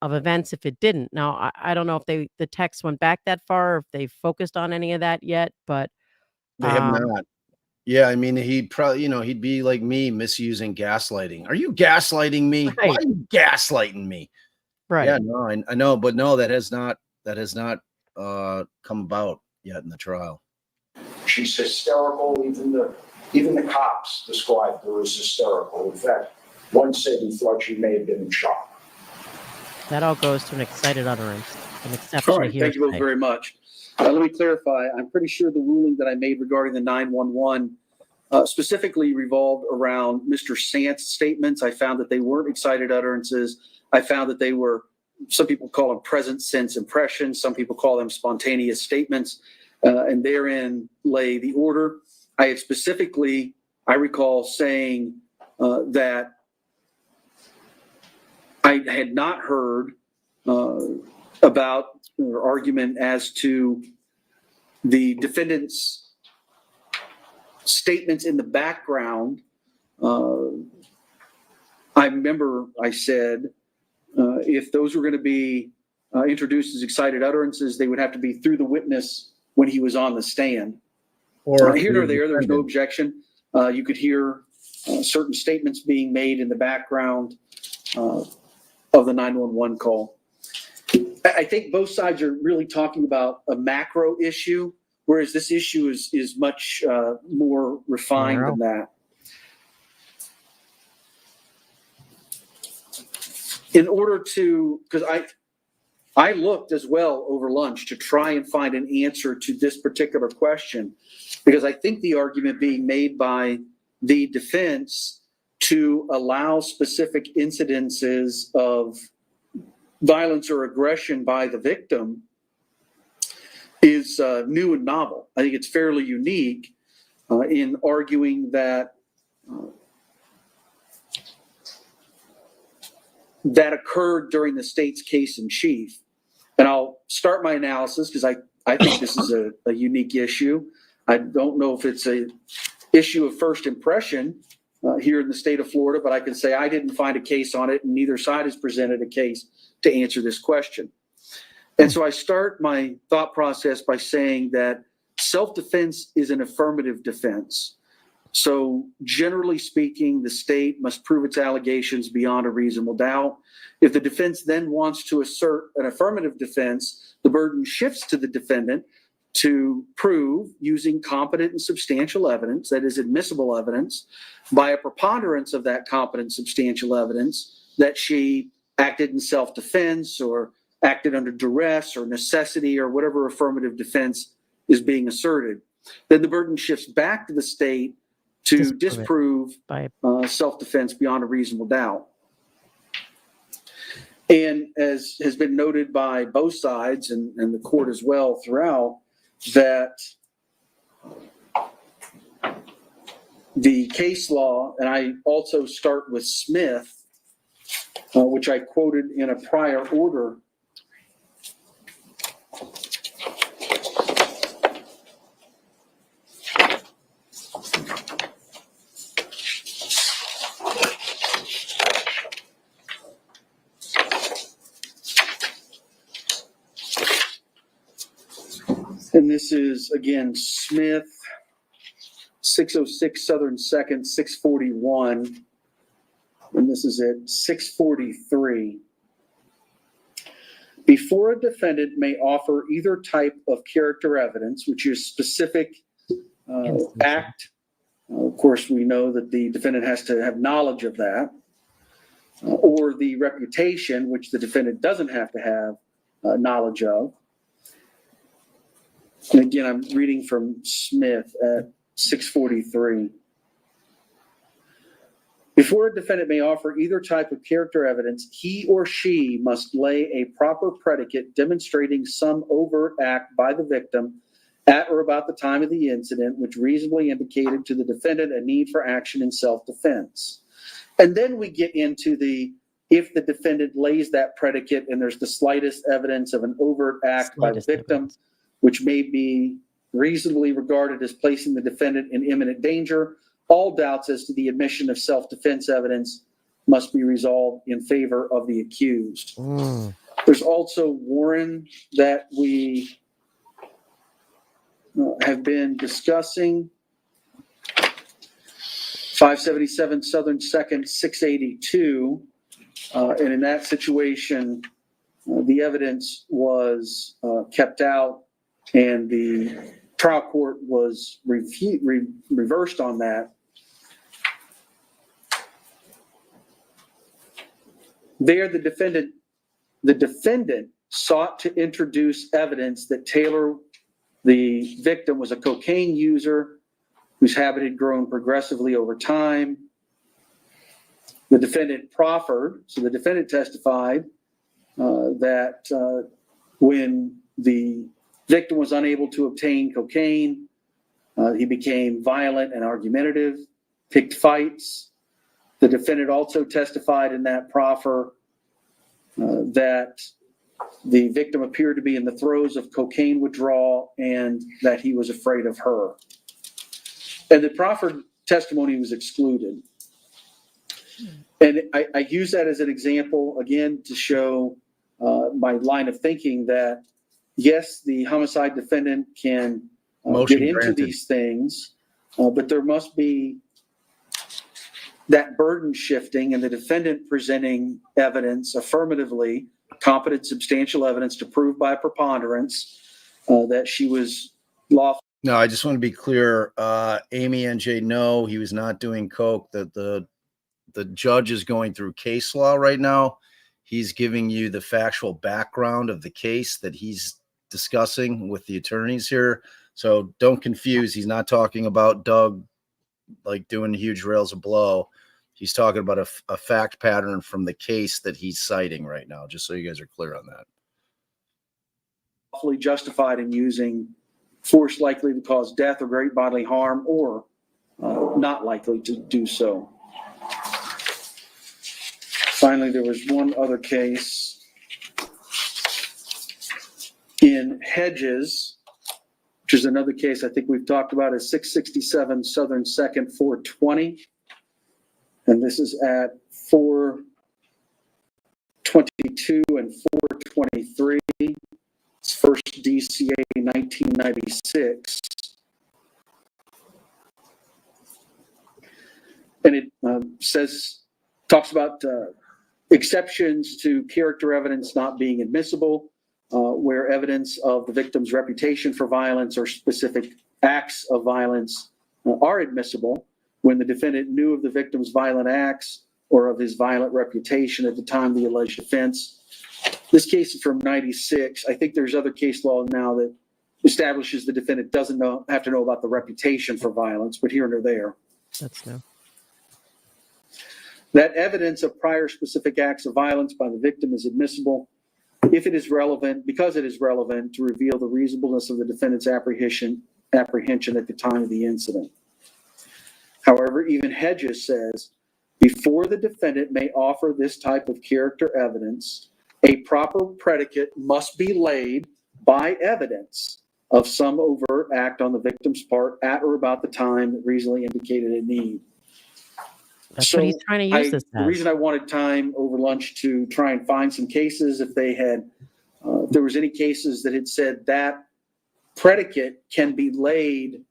of events if it didn't. Now, I don't know if the text went back that far, or if they focused on any of that yet, but they have not. Yeah, I mean, he'd probably, he'd be like me, misusing gaslighting. Are you gaslighting me? Right. Why are you gaslighting me? Right. Yeah, no, I know, but no, that has not come about yet in the trial. She's hysterical. Even the cops described her as hysterical. In fact, one said he thought she may have been in shock. That all goes to an excited utterance, an exception. all right, thank you both very much. Let me clarify. I'm pretty sure the ruling that I made regarding the 911 specifically revolved around Mr. Sant's statements. I found that they weren't excited utterances. I found that they were, some people call them present sense impressions. Some people call them spontaneous statements. And therein lay the order. I had specifically, I recall saying that I had not heard about or argument as to the defendant's statements in the background. I remember I said if those were going to be introduced as excited utterances, they would have to be through the witness when he was on the stand. Or here or there's no objection. You could hear certain statements being made in the background of the 911 call. I think both sides are really talking about a macro issue whereas this issue is much more refined than that. In order to, because I looked as well over lunch to try and find an answer to this particular question, because I think the argument being made by the defense to allow specific incidences of violence or aggression by the victim is new and novel. I think it's fairly unique in arguing that that occurred during the state's case in chief. And I'll start my analysis because I think this is a unique issue. I don't know if it's a issue of first impression here in the state of Florida, but I can say I didn't find a case on it, and neither side has presented a case to answer this question. And so I start my thought process by saying that self-defense is an affirmative defense. So generally speaking, the state must prove its allegations beyond a reasonable doubt. If the defense then wants to assert an affirmative defense, the burden shifts to the defendant to prove, using competent and substantial evidence, that is admissible evidence, by a preponderance of that competent substantial evidence, that she acted in self-defense or acted under duress or necessity or whatever affirmative defense is being asserted. Then the burden shifts back to the state to disprove self-defense beyond a reasonable doubt. And as has been noted by both sides and the court as well throughout, that the case law, and I also start with Smith, which I quoted in a prior order, and this is, again, Smith, 606 Southern 2nd, 641, and this is at 643. Before a defendant may offer either type of character evidence, which is specific act, of course, we know that the defendant has to have knowledge of that, or the reputation, which the defendant doesn't have to have knowledge of. And again, I'm reading from Smith at 643. Before a defendant may offer either type of character evidence, he or she must lay a proper predicate demonstrating some overt act by the victim at or about the time of the incident, which reasonably indicated to the defendant a need for action in self-defense. And then we get into if the defendant lays that predicate and there's the slightest evidence of an overt act by the victim, which may be reasonably regarded as placing the defendant in imminent danger, all doubts as to the admission of self-defense evidence must be resolved in favor of the accused. There's also Warren that we have been discussing, 577 Southern 2nd, 682. And in that situation, the evidence was kept out, and the trial court was reversed on that. There, the defendant sought to introduce evidence that Taylor, the victim, was a cocaine user whose habit had grown progressively over time. The defendant proffered, so the defendant testified that when the victim was unable to obtain cocaine, he became violent and argumentative, picked fights. The defendant also testified in that proffer that the victim appeared to be in the throes of cocaine withdrawal and that he was afraid of her. And the proffered testimony was excluded. And I use that as an example, again, to show my line of thinking that, yes, the homicide defendant can get into these things, but there must be that burden shifting and the defendant presenting evidence affirmatively, competent substantial evidence to prove by preponderance that she was lawful. No, I just want to be clear. Amy NJ, no, he was not doing coke. The judge is going through case law right now. He's giving you the factual background of the case that he's discussing with the attorneys here. So don't confuse. He's not talking about Doug like doing huge rails of blow. He's talking about a fact pattern from the case that he's citing right now, just so you guys are clear on that. Lawfully justified in using force likely to cause death or great bodily harm, or not likely to do so. Finally, there was one other case in Hedges, which is another case I think we've talked about, is 667 Southern 2nd 420. And this is at 422 and 423. It's first DCA 1996. And it talks about exceptions to character evidence not being admissible, where evidence of the victim's reputation for violence or specific acts of violence are admissible when the defendant knew of the victim's violent acts or of his violent reputation at the time of the alleged offense. This case is from 96. I think there's other case law now that establishes the defendant doesn't have to know about the reputation for violence, but here and there. That's new. That evidence of prior specific acts of violence by the victim is admissible if it is relevant, because it is relevant to reveal the reasonableness of the defendant's apprehension at the time of the incident. However, even Hedges says, before the defendant may offer this type of character evidence, a proper predicate must be laid by evidence of some overt act on the victim's part at or about the time that reasonably indicated a need. That's what he's trying to use this The as. reason I wanted time over lunch to try and find some cases, if they had, if there was any cases that had said that predicate can be laid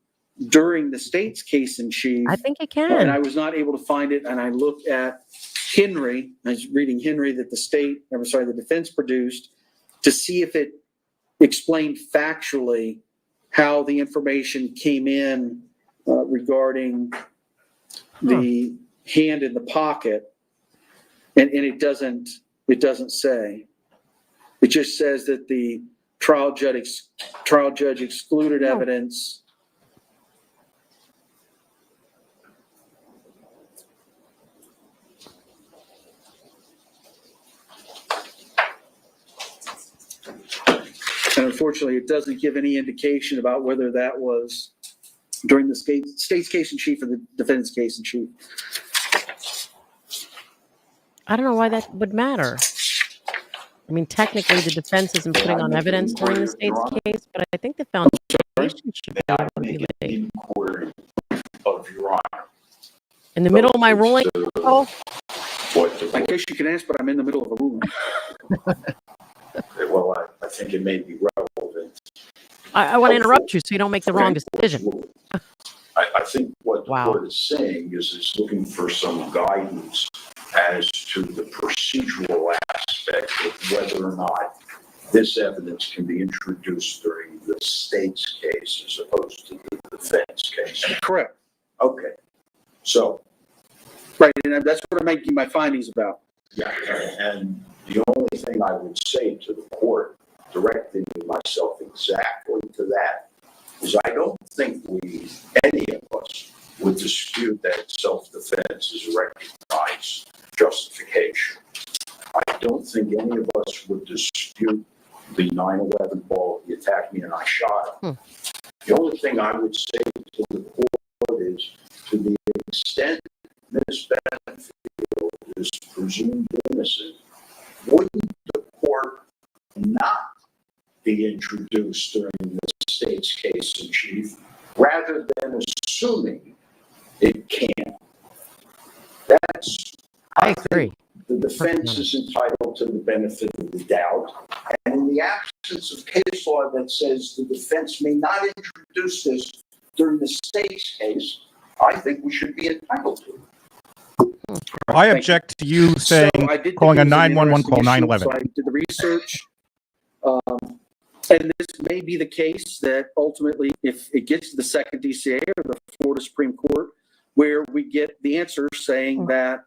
during the state's case in chief. I think it And can. I was not able to find it, and I looked at Henry, I was reading Henry that the defense produced, to see if it explained factually how the information came in regarding the hand in the pocket, and it doesn't say. It just says that the trial judge excluded evidence. And unfortunately, it doesn't give any indication about whether that was during the state's case in chief or the defendant's case in chief. I don't know why that would matter. I mean, technically, the defense isn't putting on evidence during the state's case, but I think the foundation should be able to be laid. Of your honor. In the middle of my ruling, oh, I guess you can ask, but I'm in the middle of a ruling. Well, I think it may be relevant. I want to interrupt you so you don't make the wrong decision. I think what the court is saying is it's looking for some guidance as to the procedural aspect of whether or not this evidence can be introduced during the state's case as opposed to the defense case. Correct. Okay. So. Right, and that's what I'm making my findings about. Yeah, and the only thing I would say to the court, directing myself exactly to that, is I don't think any of us, would dispute that self-defense is a recognized justification. I don't think any of us would dispute the 9/11 ball, he attacked me and I shot him. The only thing I would say to the court is, to the extent Ms. Benefield is presumed innocent, wouldn't the court not be introduced during the state's case in chief, rather than assuming it can? I agree. The defense is entitled to the benefit of the doubt, and in the absence of case law that says the defense may not introduce this during the state's case, I think we should be entitled to it. I object to you saying calling a 911 call 911. So I did the research. And this may be the case that ultimately, if it gets to the second DCA or the Florida Supreme Court, where we get the answer saying that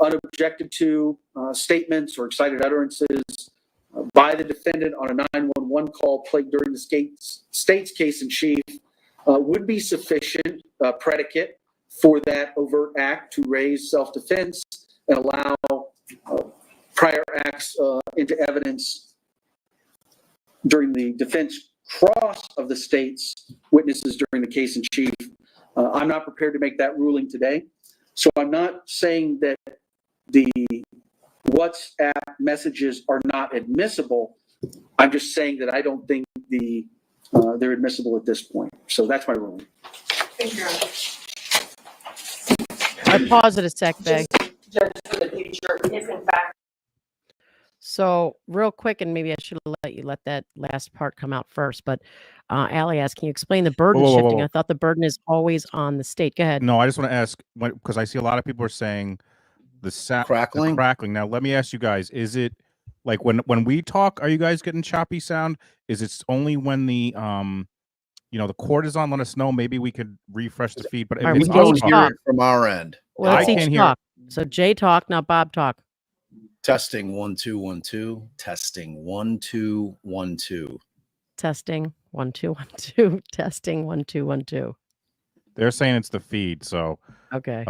unobjected to statements or excited utterances by the defendant on a 911 call played during the state's case in chief would be sufficient predicate for that overt act to raise self-defense and allow prior acts into evidence during the defense cross of the state's witnesses during the case in chief. I'm not prepared to make that ruling today. So I'm not saying that the WhatsApp messages are not admissible. I'm just saying that I don't think they're admissible at this point. So that's my ruling. Thank you. I pause it a sec, Beg. Judge, for the future, if in fact. So real quick, and maybe I should have let that last part come out first, but Allie asked, can you explain the burden shifting? I thought the burden is always on the state. Go ahead. No, I just want to ask, because I see a lot of people are saying the crackling. Now, let me ask you guys, is it like when we talk, are you guys getting choppy sound? Is it only when the the court is on? Let us know. Maybe we could refresh the feed. But if we it's can us each talking, talk from our end. Well, let's I each can't hear. talk. So Jay talk, now Bob talk. Testing 1 2 1 2. Testing 1 2 1 2. Testing 1 2 1 2. Testing 1 2 1 2. They're saying it's the feed, so okay.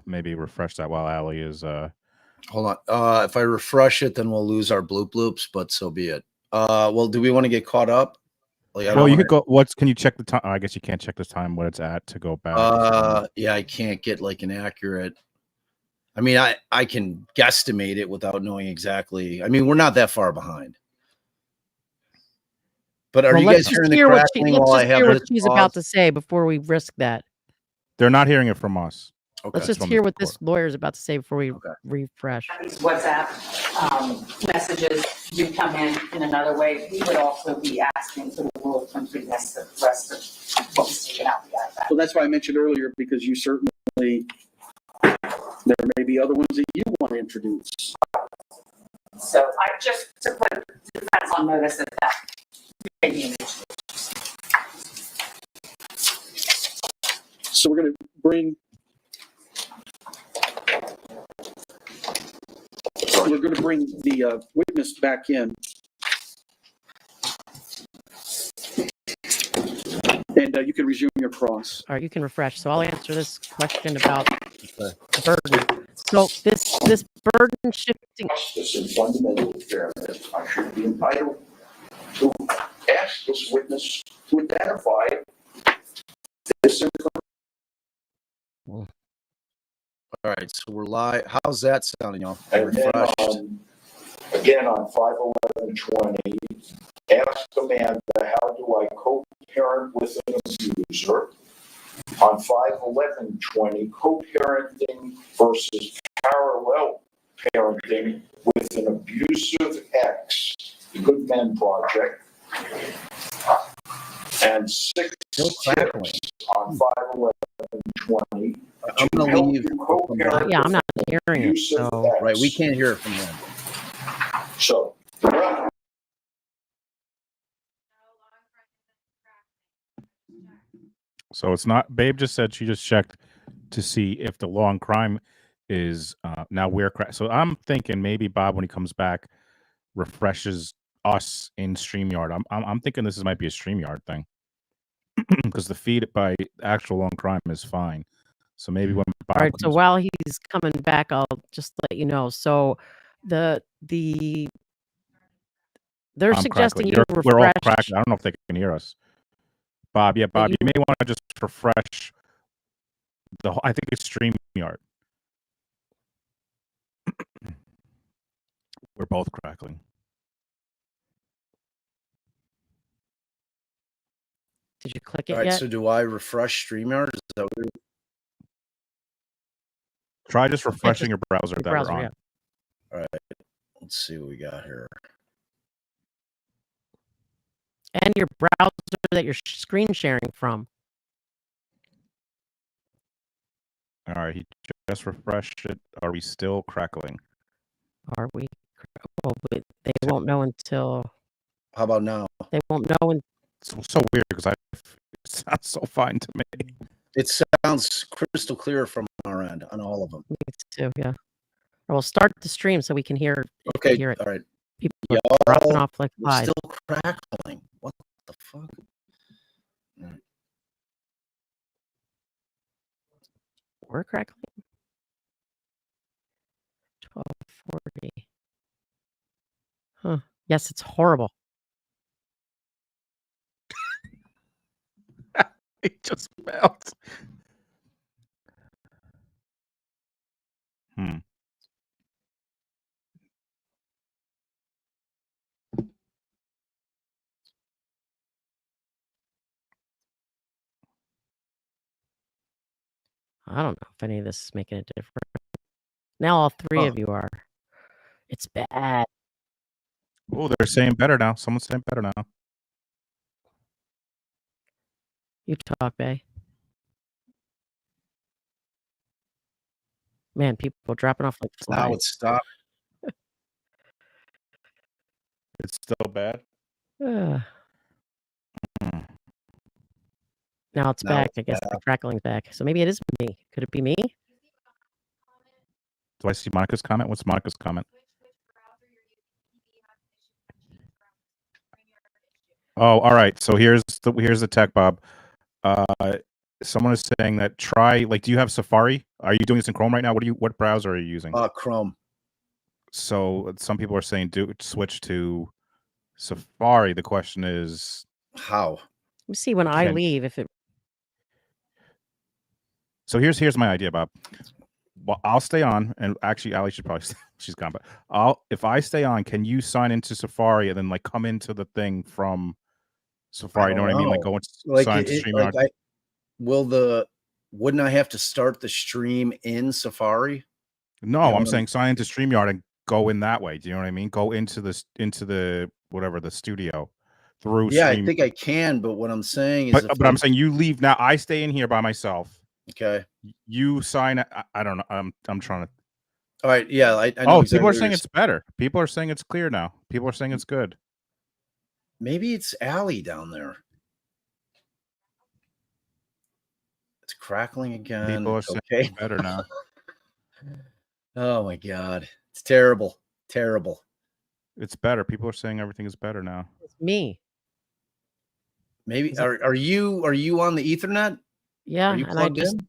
Maybe refresh that while Allie is Hold on. If I refresh it, then we'll lose our bloops, but so be it. Well, do we want to get caught up? Like, well, you could go. Can you check the time? I guess you can't check the time what it's at to go back. Yeah, I can't get like an accurate. I mean, I can guesstimate it without knowing exactly. I mean, we're not that far behind. But are you guys hearing the crackling while I have what she's about to say before we risk that? They're not hearing it from us. Okay. Let's just hear what this lawyer is about to say before we refresh. These WhatsApp messages do come in another way. We would also be asking for the rule of completeness the rest of what was taken out the iPad. So that's why I mentioned earlier, because you certainly, there may be other ones that you want to introduce. So I just to put defense on notice that may be an issue. So we're going to bring the witness back in. And you can resume your cross. All right, you can refresh. So I'll answer this question about burden. So this burden shifting. Justice and fundamental fairness, I should be entitled to ask this witness to identify this information. All right, so we're live. How's that sounding, y'all? And then again on 5/11/20, ask Amanda, how do I co-parent with an abuser? On 5/11/20, co-parenting versus parallel parenting with an abusive ex, the Good Men Project. And 6 tips on 5/11/20. I'm going to leave. Yeah, I'm not hearing it. So. Right, we can't hear it from them. So, So it's not. Babe just said she just checked to see if the law and crime is now we're cracked. So I'm thinking maybe Bob, when he comes back, refreshes us in StreamYard. I'm thinking this might be a StreamYard thing because the feed by actual law and crime is fine. So maybe when Bob all right. So while he's coming back, I'll just let you know. So they're suggesting you refresh. We're all cracked. I don't know if they can hear us. Bob, yeah, Bob, you may want to just refresh I think it's StreamYard. We're both crackling. Did you click it All right, yet? so do I refresh StreamYard? Is that what Try just refreshing your browser that we're on. Yeah. All right, let's see what we got here. And your browser that you're screen sharing from. All right, he just refreshed it. Are we still crackling? Are we? Well, they won't know until. How about now? They won't know. It's so weird because it sounds so fine to me. It sounds crystal clear from our end on all of them. Me too, yeah. Or we'll start the stream so we can hear. Okay, hear it. all right. People are dropping off like we're flies. still crackling. What the fuck? We're crackling. 12:40. Huh. Yes, it's horrible. It just melts. I don't know if any of this is making a difference. Now all three of you are. It's bad. Oh, they're saying better now. Someone's saying better now. You talk, Bay. Man, people dropping off like flies. Now it's stopped. It's still bad. Now it's back. I guess the crackling's back. So maybe it is me. Could it be me? Do I see Monica's comment? What's Monica's comment? Oh, all right. So here's the tech, Bob. Someone is saying that do you have Safari? Are you doing this in Chrome right now? What browser are you using? Chrome. So some people are saying switch to Safari. The question is how? Let me see when I leave if it. So here's my idea, Bob. Well, I'll stay on, and actually, Ali should probably she's gone, but if I stay on, can you sign into Safari and then like come into the thing from Safari? You know what I mean? Like go and sign into StreamYard. Wouldn't I have to start the stream in Safari? No, I'm saying sign into StreamYard and go in that way. Do you know what I mean? Go into the whatever the studio through. Yeah, I think I can, but what I'm saying is, but I'm saying you leave now. I stay in here by myself. Okay. You sign. I don't know. I'm trying to. All right. Yeah. I know exactly people are saying it's better. People are saying it's clear now. People are saying it's good. Maybe it's Allie down there. It's crackling again. People are saying it's better now. Oh my God. It's terrible. Terrible. It's better. People are saying everything is better now. It's me. Maybe are you on the Ethernet? Yeah, and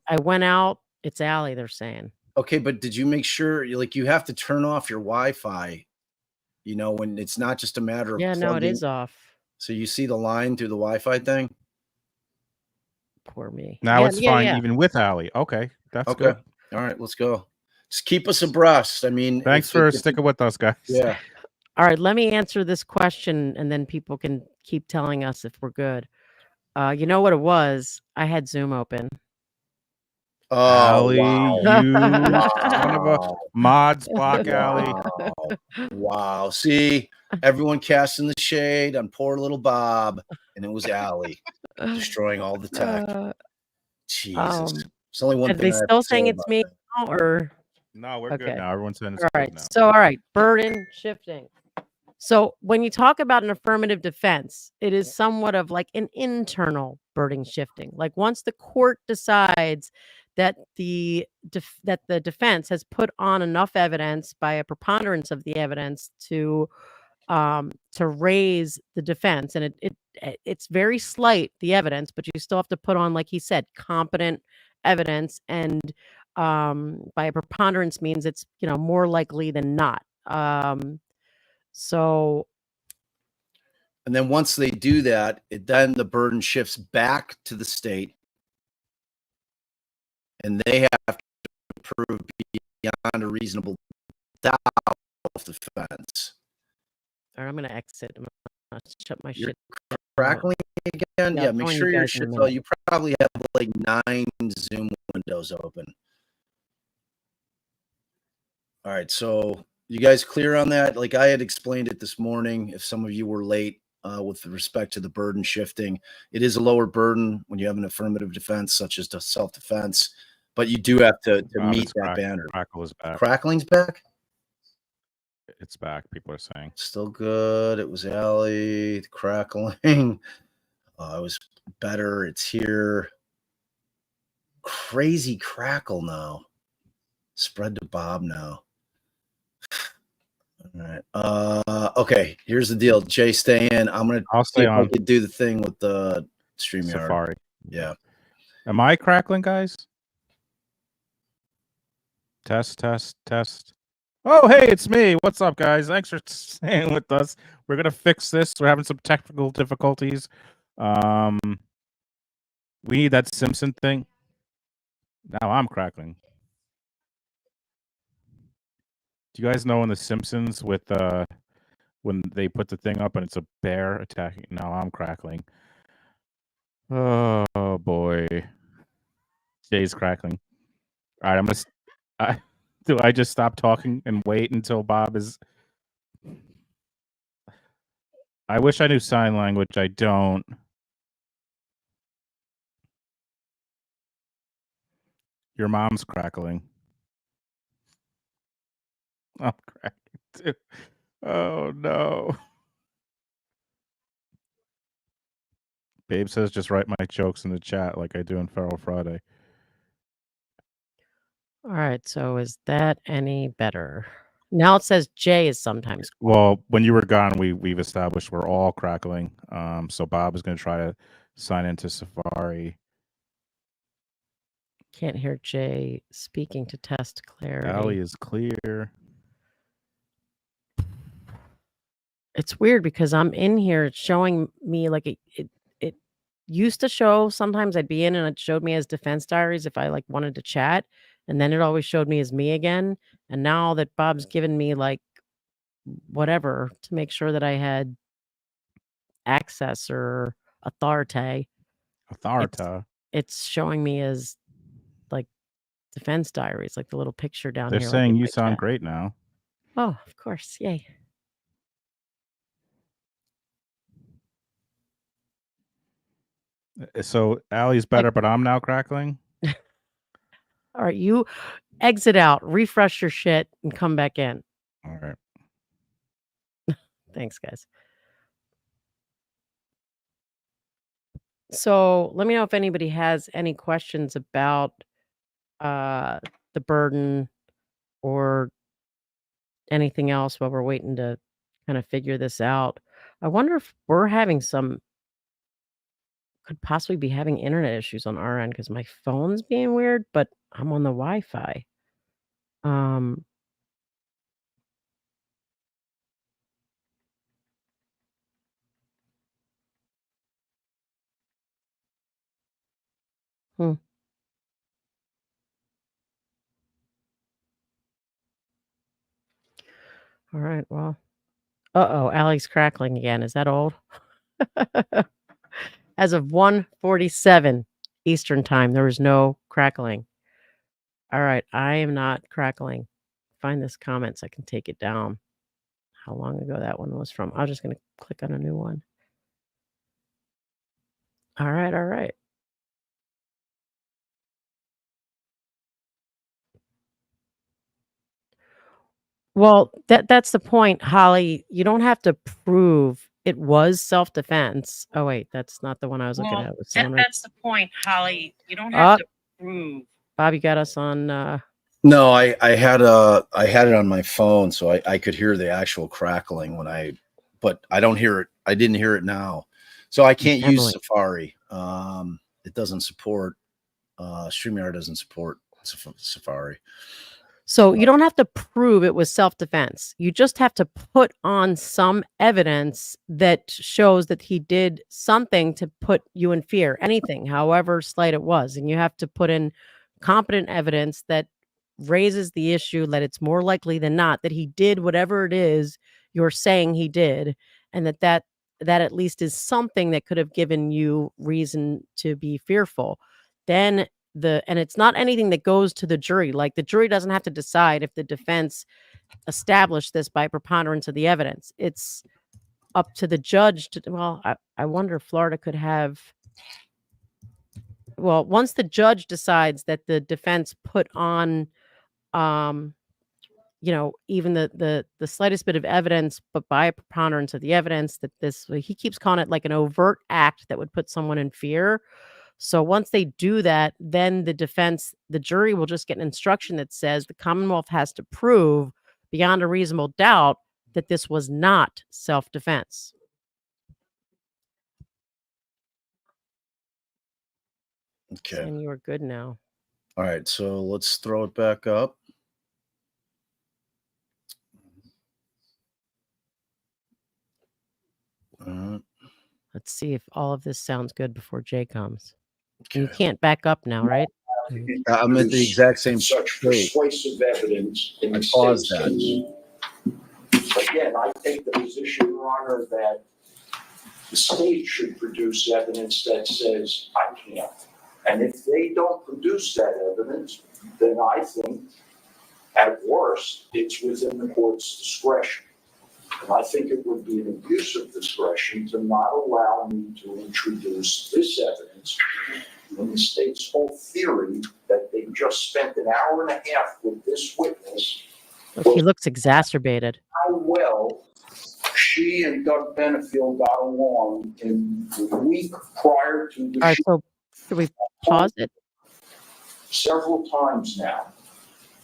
I went out. It's Allie, they're saying. Okay, but did you make sure you have to turn off your Wi-Fi? You know, when it's not just a matter of no, it is off. So you see the line through the Wi-Fi thing? Poor me. Now it's fine even with Allie. Okay, that's good. All right, let's go. Just keep us abreast. I mean, thanks for sticking with us, guys. Yeah. All right, let me answer this question, and then people can keep telling us if we're good. You know what it was? I had Zoom open. Oh, Allie, wow. you son of a mods block, Allie. Wow. See, everyone casting the shade on poor little Bob, and it was Allie destroying all the tech. Jesus. It's only one thing. Are they still saying it's me now, or? No, we're good now. Everyone's saying it's all good right. now. So, all right, burden shifting. So when you talk about an affirmative defense, it is somewhat of like an internal burden shifting. Like once the court decides that the defense has put on enough evidence by a preponderance of the evidence to raise the defense, and it's very slight, the evidence, but you still have to put on, like he said, competent evidence, and by a preponderance means it's more likely than not. So, and then once they do that, then the burden shifts back to the state, and they have to prove beyond a reasonable doubt defense. All right, I'm going to exit. I'm going to shut my You're shit. Crackling again? Yeah, make sure your shit. You probably have like 9 Zoom windows open. All right, so you guys clear on that? Like I had explained it this morning, if some of you were late with respect to the burden shifting, it is a lower burden when you have an affirmative defense, such as the self-defense, but you do have to meet that banner. Crackle is back. Crackling's back? It's back. People are saying Still good. It was Allie crackling. I was better. It's here. Crazy crackle now. Spread to Bob now. All right. Okay. Here's the deal. Jay, stay in. I'll see stay if I on could do the thing with the StreamYard. Safari. Yeah. Am I crackling, guys? Test. Oh, hey, it's me. What's up, guys? Thanks for staying with us. We're gonna fix this. We're having some technical difficulties. We need that Simpson thing. Now I'm crackling. Do you guys know in The Simpsons with when they put the thing up and it's a bear attacking? Now I'm crackling. Oh boy. Jay's crackling. All right, do I just stop talking and wait until Bob is? I wish I knew sign language. I don't. Your mom's crackling. I'm cracking too. Oh no. Babe says just write my jokes in the chat like I do in Feral Friday. All right. So is that any better? Now it says Jay is sometimes. Well, when you were gone, we've established we're all crackling. So Bob is going to try to sign into Safari. Can't hear Jay speaking to test clarity. Allie is clear. It's weird because I'm in here. It's showing me like it used to show. Sometimes I'd be in and it showed me as defense diaries if I like wanted to chat, and then it always showed me as me again. And now that Bob's given me like whatever to make sure that I had access or authority, it's showing me as like defense diaries, like the little picture down They're here. saying like you sound great now. Oh, of course. Yay. So Allie's better, but I'm now crackling. All right, you exit out, refresh your shit, and come back in. All right. Thanks, guys. So let me know if anybody has any questions about the burden or anything else while we're waiting to kind of figure this out. I wonder if we're having could possibly be having internet issues on our end because my phone's being weird, but I'm on the Wi-Fi. All right, well. Uh-oh, Allie's crackling again. Is that old? As of 1:47 Eastern time, there was no crackling. All right, I am not crackling. Find this comment so I can take it down. How long ago that one was from. I'm just going to click on a new one. All right, all right. Well, that's the point, Holly. You don't have to prove it was self-defense. Oh, wait, that's not the one I was looking at. That's the point, Holly. You don't have to prove. Bob, you got us on. No, I had it on my phone, so I could hear the actual crackling but I don't hear it. I didn't hear it now, so I can't use Safari. It doesn't support. StreamYard doesn't support Safari. So you don't have to prove it was self-defense. You just have to put on some evidence that shows that he did something to put you in fear, anything, however slight it was. And you have to put in competent evidence that raises the issue that it's more likely than not that he did whatever it is you're saying he did, and that at least is something that could have given you reason to be fearful. Then and it's not anything that goes to the jury. Like the jury doesn't have to decide if the defense established this by preponderance of the evidence. It's up to the judge to, well, I wonder if Florida could have, well, once the judge decides that the defense put on even the slightest bit of evidence, but by a preponderance of the evidence that he keeps calling it like an overt act that would put someone in fear. So once they do that, then the jury will just get an instruction that says the Commonwealth has to prove beyond a reasonable doubt that this was not self-defense. Okay. And you are good now. All right, so let's throw it back up. Let's see if all of this sounds good before Jay comes. Okay. You can't back up now, right? I'm at the exact same such state. persuasive evidence in I the paused state's that. case. Again, I take the position, Your Honor, that the state should produce evidence that says, I can't. And if they don't produce that evidence, then I think, at worst, it's within the court's discretion. And I think it would be an abuse of discretion to not allow me to introduce this evidence when the state's whole theory that they just spent an hour and a half with this witness. Look, he looks exacerbated. How well she and Doug Benefield got along in the week prior to the All right, so should we pause it? several times now.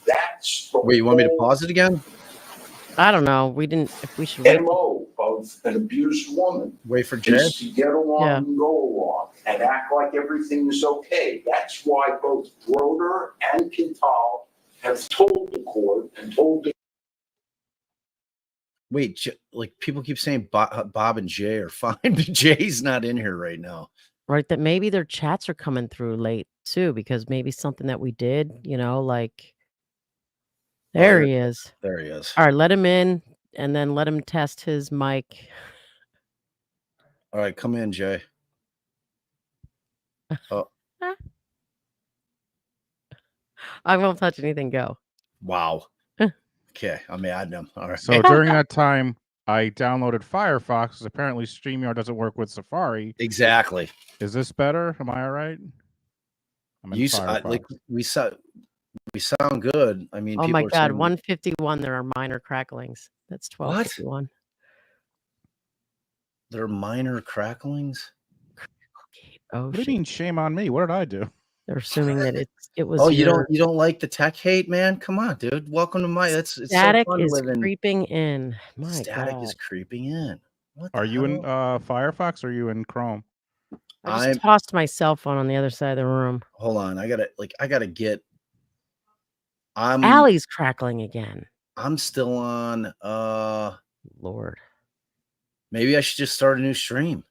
That's the Wait, you want me to pause it again? I don't know. We didn't. If we should wait. MO of an abused woman Wait for Jay. is to get along Yeah. and go along and act like everything is okay. That's why both Broder and Quintal have told the court and told the Wait, like people keep saying Bob and Jay are fine, but Jay's not in here right now. Right, that maybe their chats are coming through late too, because maybe something that we did, like there he is. There he is. All right, let him in and then let him test his mic. All right, come in, Jay. Oh, I won't touch anything. Go. wow. Okay, I'm adding him. All right. So during that time, I downloaded Firefox because apparently StreamYard doesn't work with Safari. Exactly. Is this better? Am I all right? I'm in Firefox. We sound good. I mean, Oh people my are God, saying- 151. There are minor cracklings. That's 1251. There are minor cracklings. Oh, What do you mean? Shame on me. What did I do? They're assuming that it was. Oh, you don't like the tech hate, man? Come on, dude. Welcome to my. It's Static so fun is living. creeping in. My Static God. is creeping in. What Are the you in hell? Firefox or are you in Chrome? I just tossed my cell phone on the other side of the room. Hold on, I gotta get. Allie's crackling again. I'm still on. Lord. Maybe I should just start a new stream.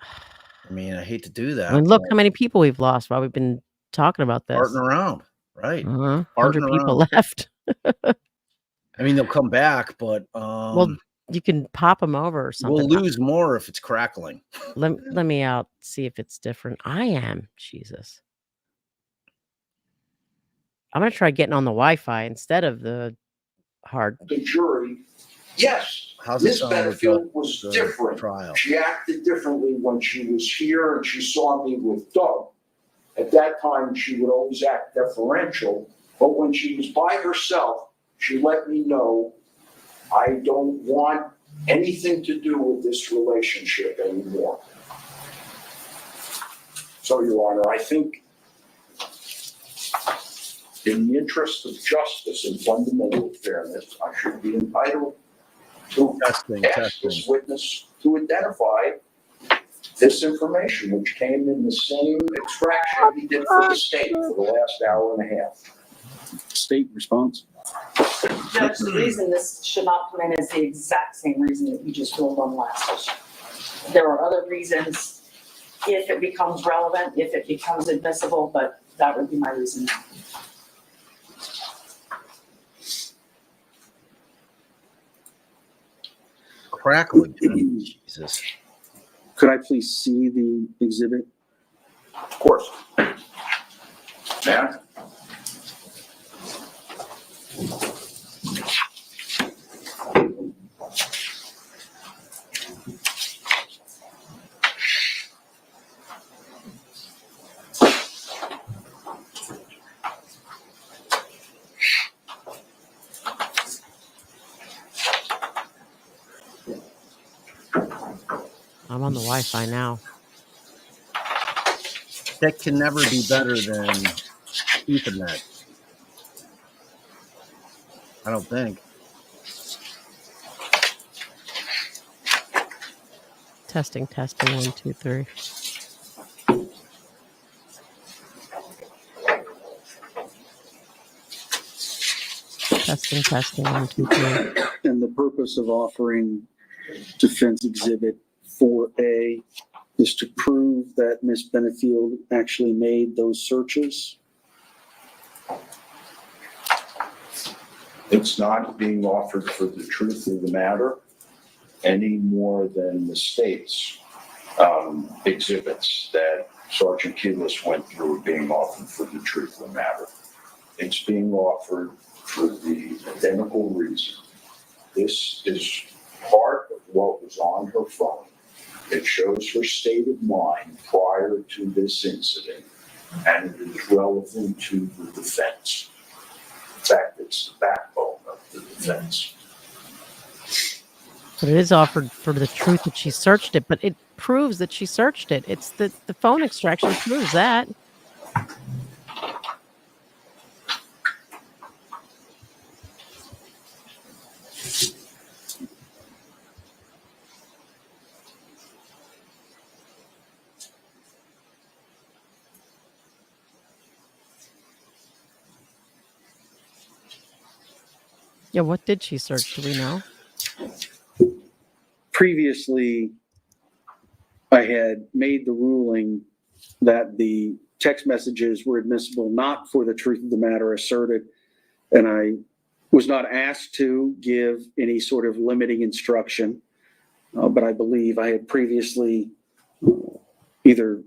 I mean, I hate to do that. I mean, look how many people we've lost while we've been talking about this. Farting around, right? 100 people around. left. I mean, they'll come back, but well, you can pop them over or something. We'll lose more if it's crackling. Let me out, see if it's different. I am. Jesus. I'm going to try getting on the Wi-Fi instead of the hard. The jury, yes, Ms. Benefield was different. Trial. She acted differently when she was here and she saw me with Doug. At that time, she would always act deferential, but when she was by herself, she let me know, I don't want anything to do with this relationship anymore. So, Your Honor, I think in the interest of justice and fundamental fairness, I should be entitled to ask this witness to identify this information, which came in the same extraction he did for the state for the last hour and a half. State response. Judge, the reason this should not come in is the exact same reason that you just ruled on last issue. There are other reasons if it becomes relevant, if it becomes admissible, but that would be my reason. Crackling. Jesus. Could I please see the exhibit? Of course. Ma'am? I'm on the Wi-Fi now. That can never be better than Ethernet. I don't think. Testing, 1, 2, 3. Testing, 1, 2, 3. And the purpose of offering defense exhibit 4A is to prove that Ms. Benefield actually made those searches. It's not being offered for the truth of the matter any more than the state's exhibits that Sergeant Keyless went through are being offered for the truth of the matter. It's being offered for the identical reason. This is part of what was on her phone. It shows her state of mind prior to this incident, and it is relevant to the defense. In fact, it's the backbone of the defense. But it is offered for the truth that she searched it, but it proves that she searched it. It's the phone extraction proves that. Yeah, what did she search? Do we know? Previously, I had made the ruling that the text messages were admissible not for the truth of the matter asserted, and I was not asked to give any sort of limiting instruction, but I believe I had previously either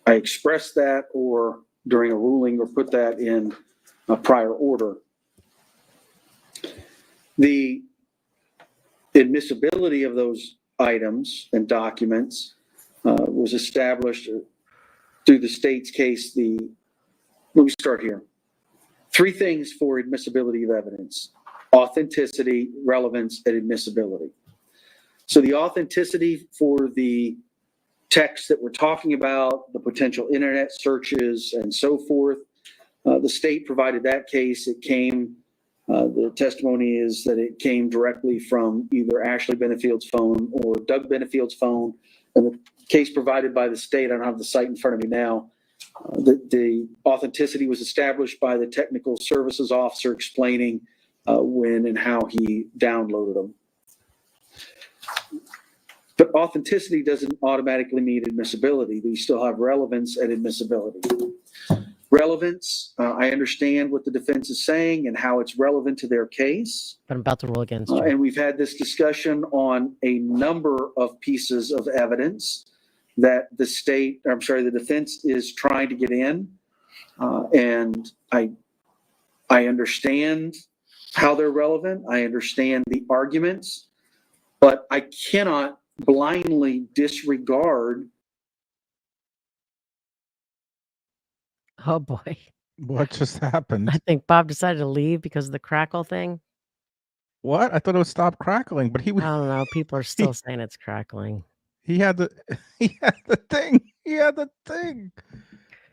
I expressed that or during a ruling or put that in a prior order. The admissibility of those items and documents was established through the state's case. Let me start here. 3 things for admissibility of evidence: authenticity, relevance, and admissibility. So the authenticity for the text that we're talking about, the potential internet searches and so forth, the state provided that case. It came the testimony is that it came directly from either Ashley Benefield's phone or Doug Benefield's phone. And the case provided by the state, I don't have the site in front of me now, the authenticity was established by the technical services officer explaining when and how he downloaded them. But authenticity doesn't automatically mean admissibility. We still have relevance and admissibility. Relevance, I understand what the defense is saying and how it's relevant to their case. But I'm about to rule against you. And we've had this discussion on a number of pieces of evidence that the defense is trying to get in. And I understand how they're relevant. I understand the arguments, but I cannot blindly disregard. Oh boy. What just happened? I think Bob decided to leave because of the crackle thing. What? I thought it would stop crackling, but he I don't know. People are still saying it's crackling. He had the thing. He had the thing.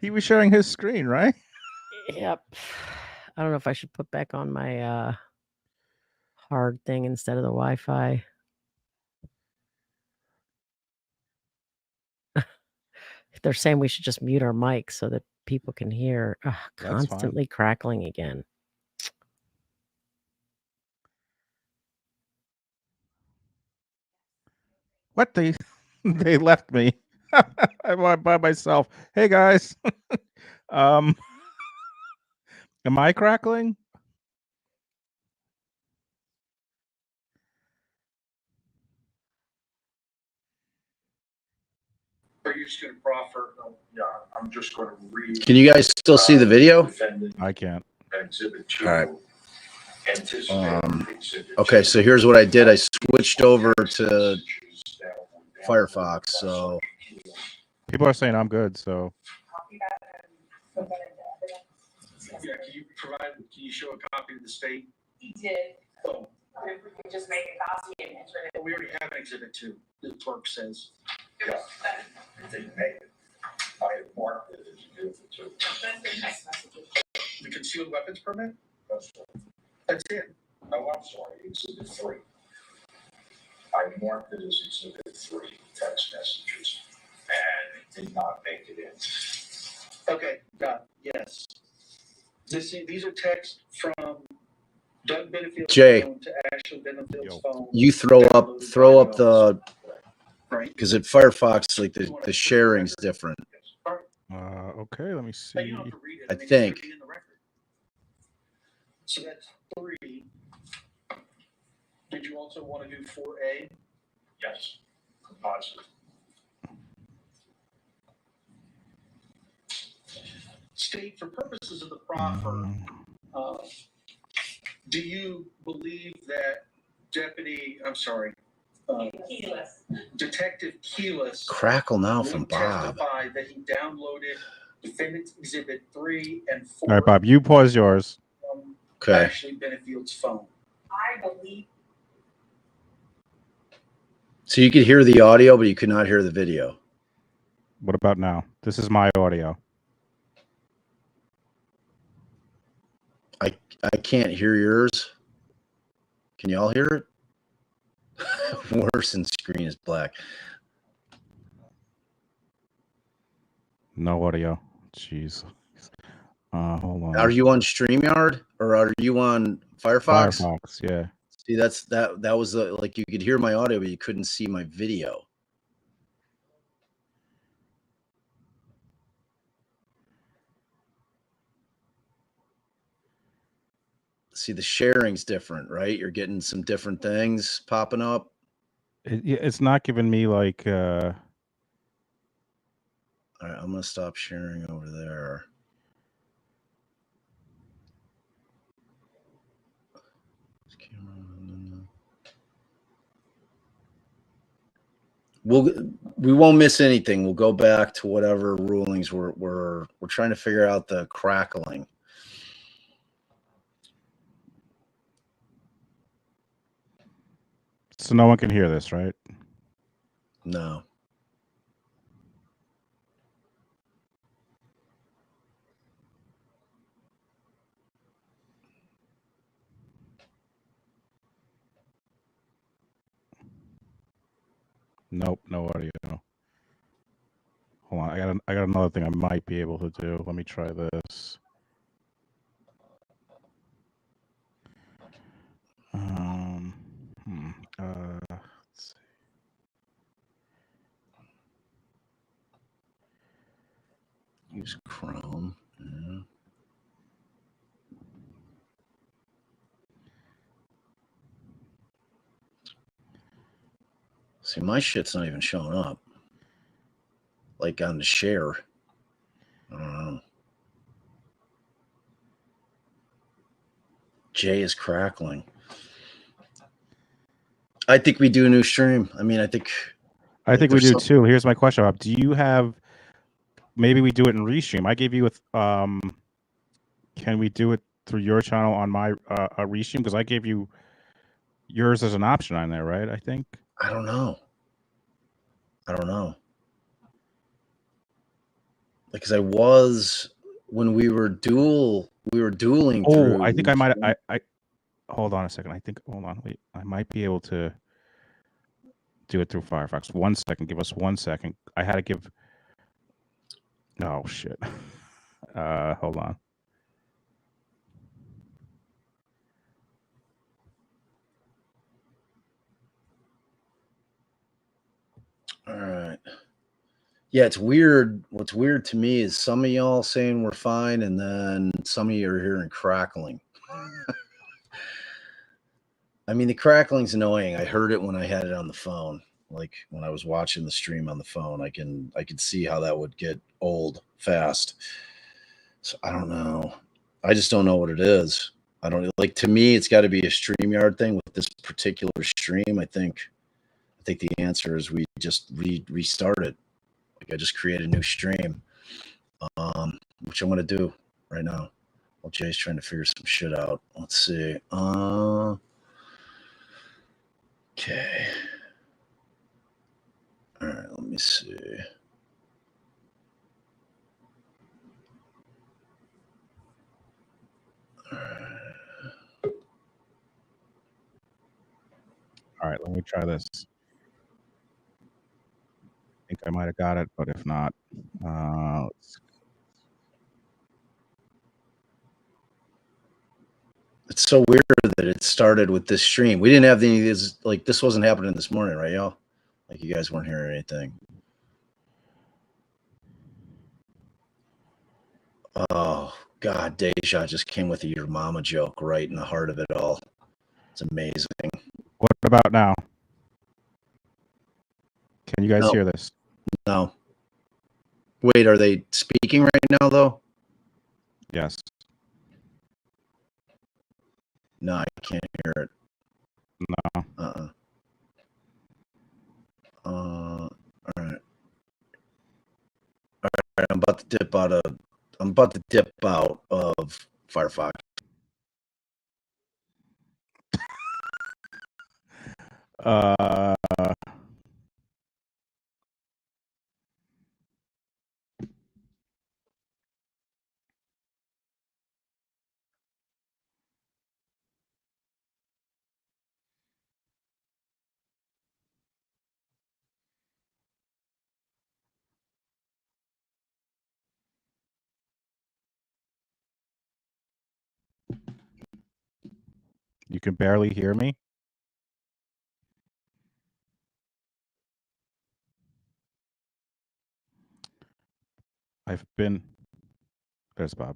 He was sharing his screen, right? Yep. I don't know if I should put back on my hard thing instead of the Wi-Fi. They're saying we should just mute our mics so that people can hear. Constantly crackling again. What? They left me. I'm by myself. Hey guys. Am I crackling? Are you just going to proffer? Yeah, I'm just going to read. Can you guys still see the video? I can't. Exhibit 2. All right. Exhibit Okay, 2. so here's what I did. I switched over to Firefox. So People are saying I'm good, so Yeah, can you show a copy of the state? He did. Oh, If we could just make a copy and enter it. we already have an exhibit 2, the clerk says. Yeah, it didn't make it. I had marked it as a different too. The concealed weapons permit? That's right. That's it. Oh, I'm sorry, exhibit 3. I marked it as exhibit 3, text messages, and it did not make it in. Okay, got it. Yes. These are texts from Doug Benefield's Jay. phone to Ashley Benefield's Yo. phone. You throw up the Right. because at Firefox, like the sharing's different. Okay, let me see. But you don't have to read it. I mean, it's think. gonna be in the record. So that's 3. Did you also want to do 4A? Yes, composite. State, for purposes of the proffer, do you believe that Detective Keyless Crackle now will from Bob. testify that he downloaded Defendant Exhibit 3 and 4 All right, Bob, you pause yours. from Okay. Ashley Benefield's phone? I believe So you could hear the audio, but you could not hear the video. What about now? This is my audio. I can't hear yours. Can y'all hear it? Worse than screen is black. No audio. Jeez. Hold on. Are you on StreamYard or are you on Firefox? Firefox, yeah. See, that was like you could hear my audio, but you couldn't see my video. See, the sharing's different, right? You're getting some different things popping up. It's not giving me like. All right, I'm gonna stop sharing over there. We won't miss anything. We'll go back to whatever rulings we're trying to figure out the crackling. So no one can hear this, right? No. Nope, no audio. Hold on, I got another thing I might be able to do. Let me try this. Let's see. Use Chrome. Yeah. See, my shit's not even showing up. Like on the share. I don't know. Jay is crackling. I think we do a new stream. I mean, I think we do too. Here's my question, Bob. Do you have? Maybe we do it in restream. I gave you can we do it through your channel on my restream? Because I gave you yours as an option on there, right? I think. I don't know. Because I was when we were dueling. Oh, I think I might. I hold on a second. Hold on. Wait. I might be able to do it through Firefox. 1 second. Give us 1 second. I had to give. No shit. Hold on. All right. Yeah, it's weird. What's weird to me is some of y'all saying we're fine, and then some of you are hearing crackling. I mean, the crackling's annoying. I heard it when I had it on the phone. Like when I was watching the stream on the phone, I could see how that would get old fast. So I don't know. I just don't know what it is. I don't like. To me, it's got to be a StreamYard thing with this particular stream. I think the answer is we just restart it. Like I just create a new stream, which I'm gonna do right now. While Jay's trying to figure some shit out. Let's see. Okay. All right, let me see. All right, let me try this. I think I might have got it, but if not, let's... It's so weird that it started with this stream. We didn't have any of this, like, this wasn't happening this morning, right, y'all? Like, you guys weren't hearing anything. Oh, God, Deja just came with a your mama joke right in the heart of it all. It's amazing. What about now? Can you guys No. hear this? No. Wait, are they speaking right now, though? Yes. No, I can't hear it. No. All right. All right, I'm about to dip out of Firefox. You can barely hear me? There's Bob.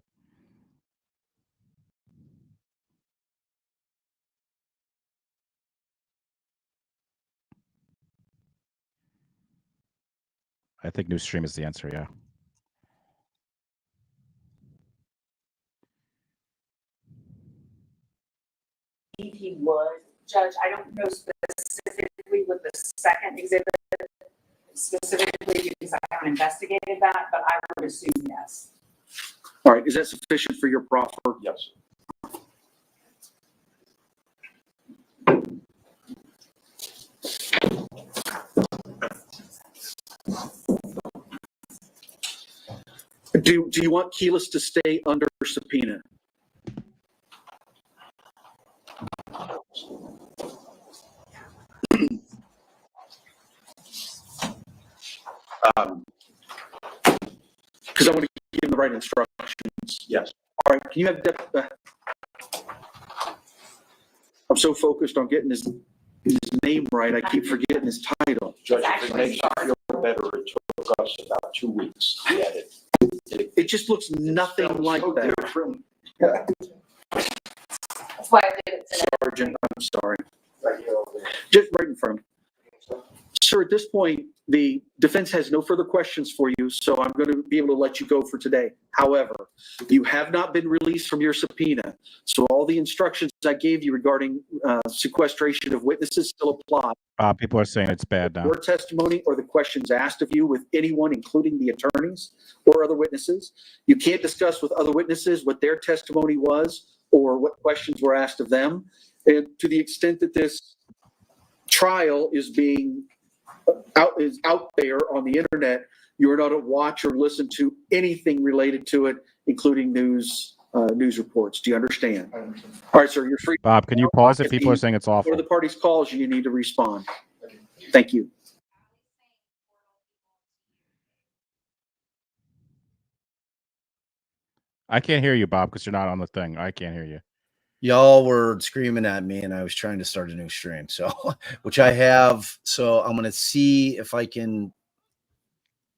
I think new stream is the answer, yeah. He was, Judge, I don't know specifically with the second exhibit, specifically because I haven't investigated that, but I would assume yes. All right, is that sufficient for your proffer? Yes. Do you want Keyless to stay under subpoena? Because I want to give him the right instructions. Yes. All right, can you have I'm so focused on getting his name right, I keep forgetting his title. Judge, if it makes you feel better, it took us about 2 weeks to edit. It just looks nothing like so that. different. That's why I did it today. Sergeant, I'm sorry. Right here over there. Just right in front of him. Sir, at this point, the defense has no further questions for you, so I'm going to be able to let you go for today. However, you have not been released from your subpoena, so all the instructions I gave you regarding sequestration of witnesses still apply. People are saying it's bad now. Your testimony or the questions asked of you with anyone, including the attorneys or other witnesses. You can't discuss with other witnesses what their testimony was or what questions were asked of them. And to the extent that this trial is being out there on the internet, you are not to watch or listen to anything related to it, including news reports. Do you understand? All right, sir, you're free. Bob, can you pause if people are saying it's awful? One of the parties calls you, you need to respond. Thank you. I can't hear you, Bob, because you're not on the thing. I can't hear you. Y'all were screaming at me and I was trying to start a new stream. So, which I have. So I'm going to see if I can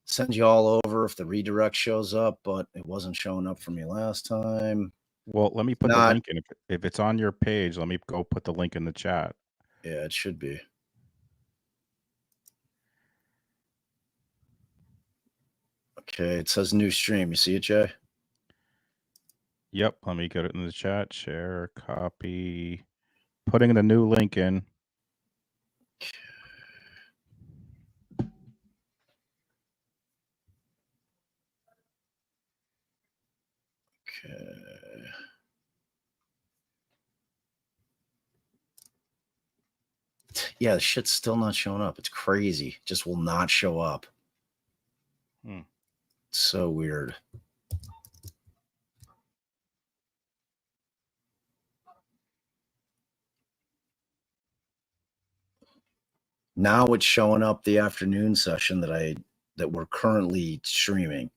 send you all over if the redirect shows up, but it wasn't showing up for me last time. Well, let me put the link in. If it's on your page, let me go put the link in the chat. Yeah, it should be. Okay, it says new stream. You see it, Jay? Yep, let me get it in the chat. Share, copy, putting the new link in. Okay. Yeah, the shit's still not showing up. It's crazy. Just will not show up. So weird. Now it's showing up the afternoon session that we're currently streaming.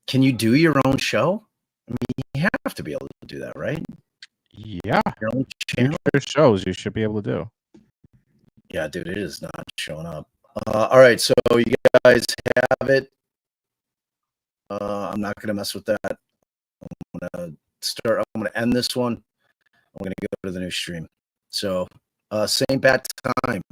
Can you do your own show? I mean, you have to be able to do that, right? Yeah. Your own channel? Future shows you should be able to do. Yeah, dude, it is not showing up. All right, so you guys have it. I'm not going to mess with that. I'm going to end this one. I'm going to go to the new stream. So, same bat time.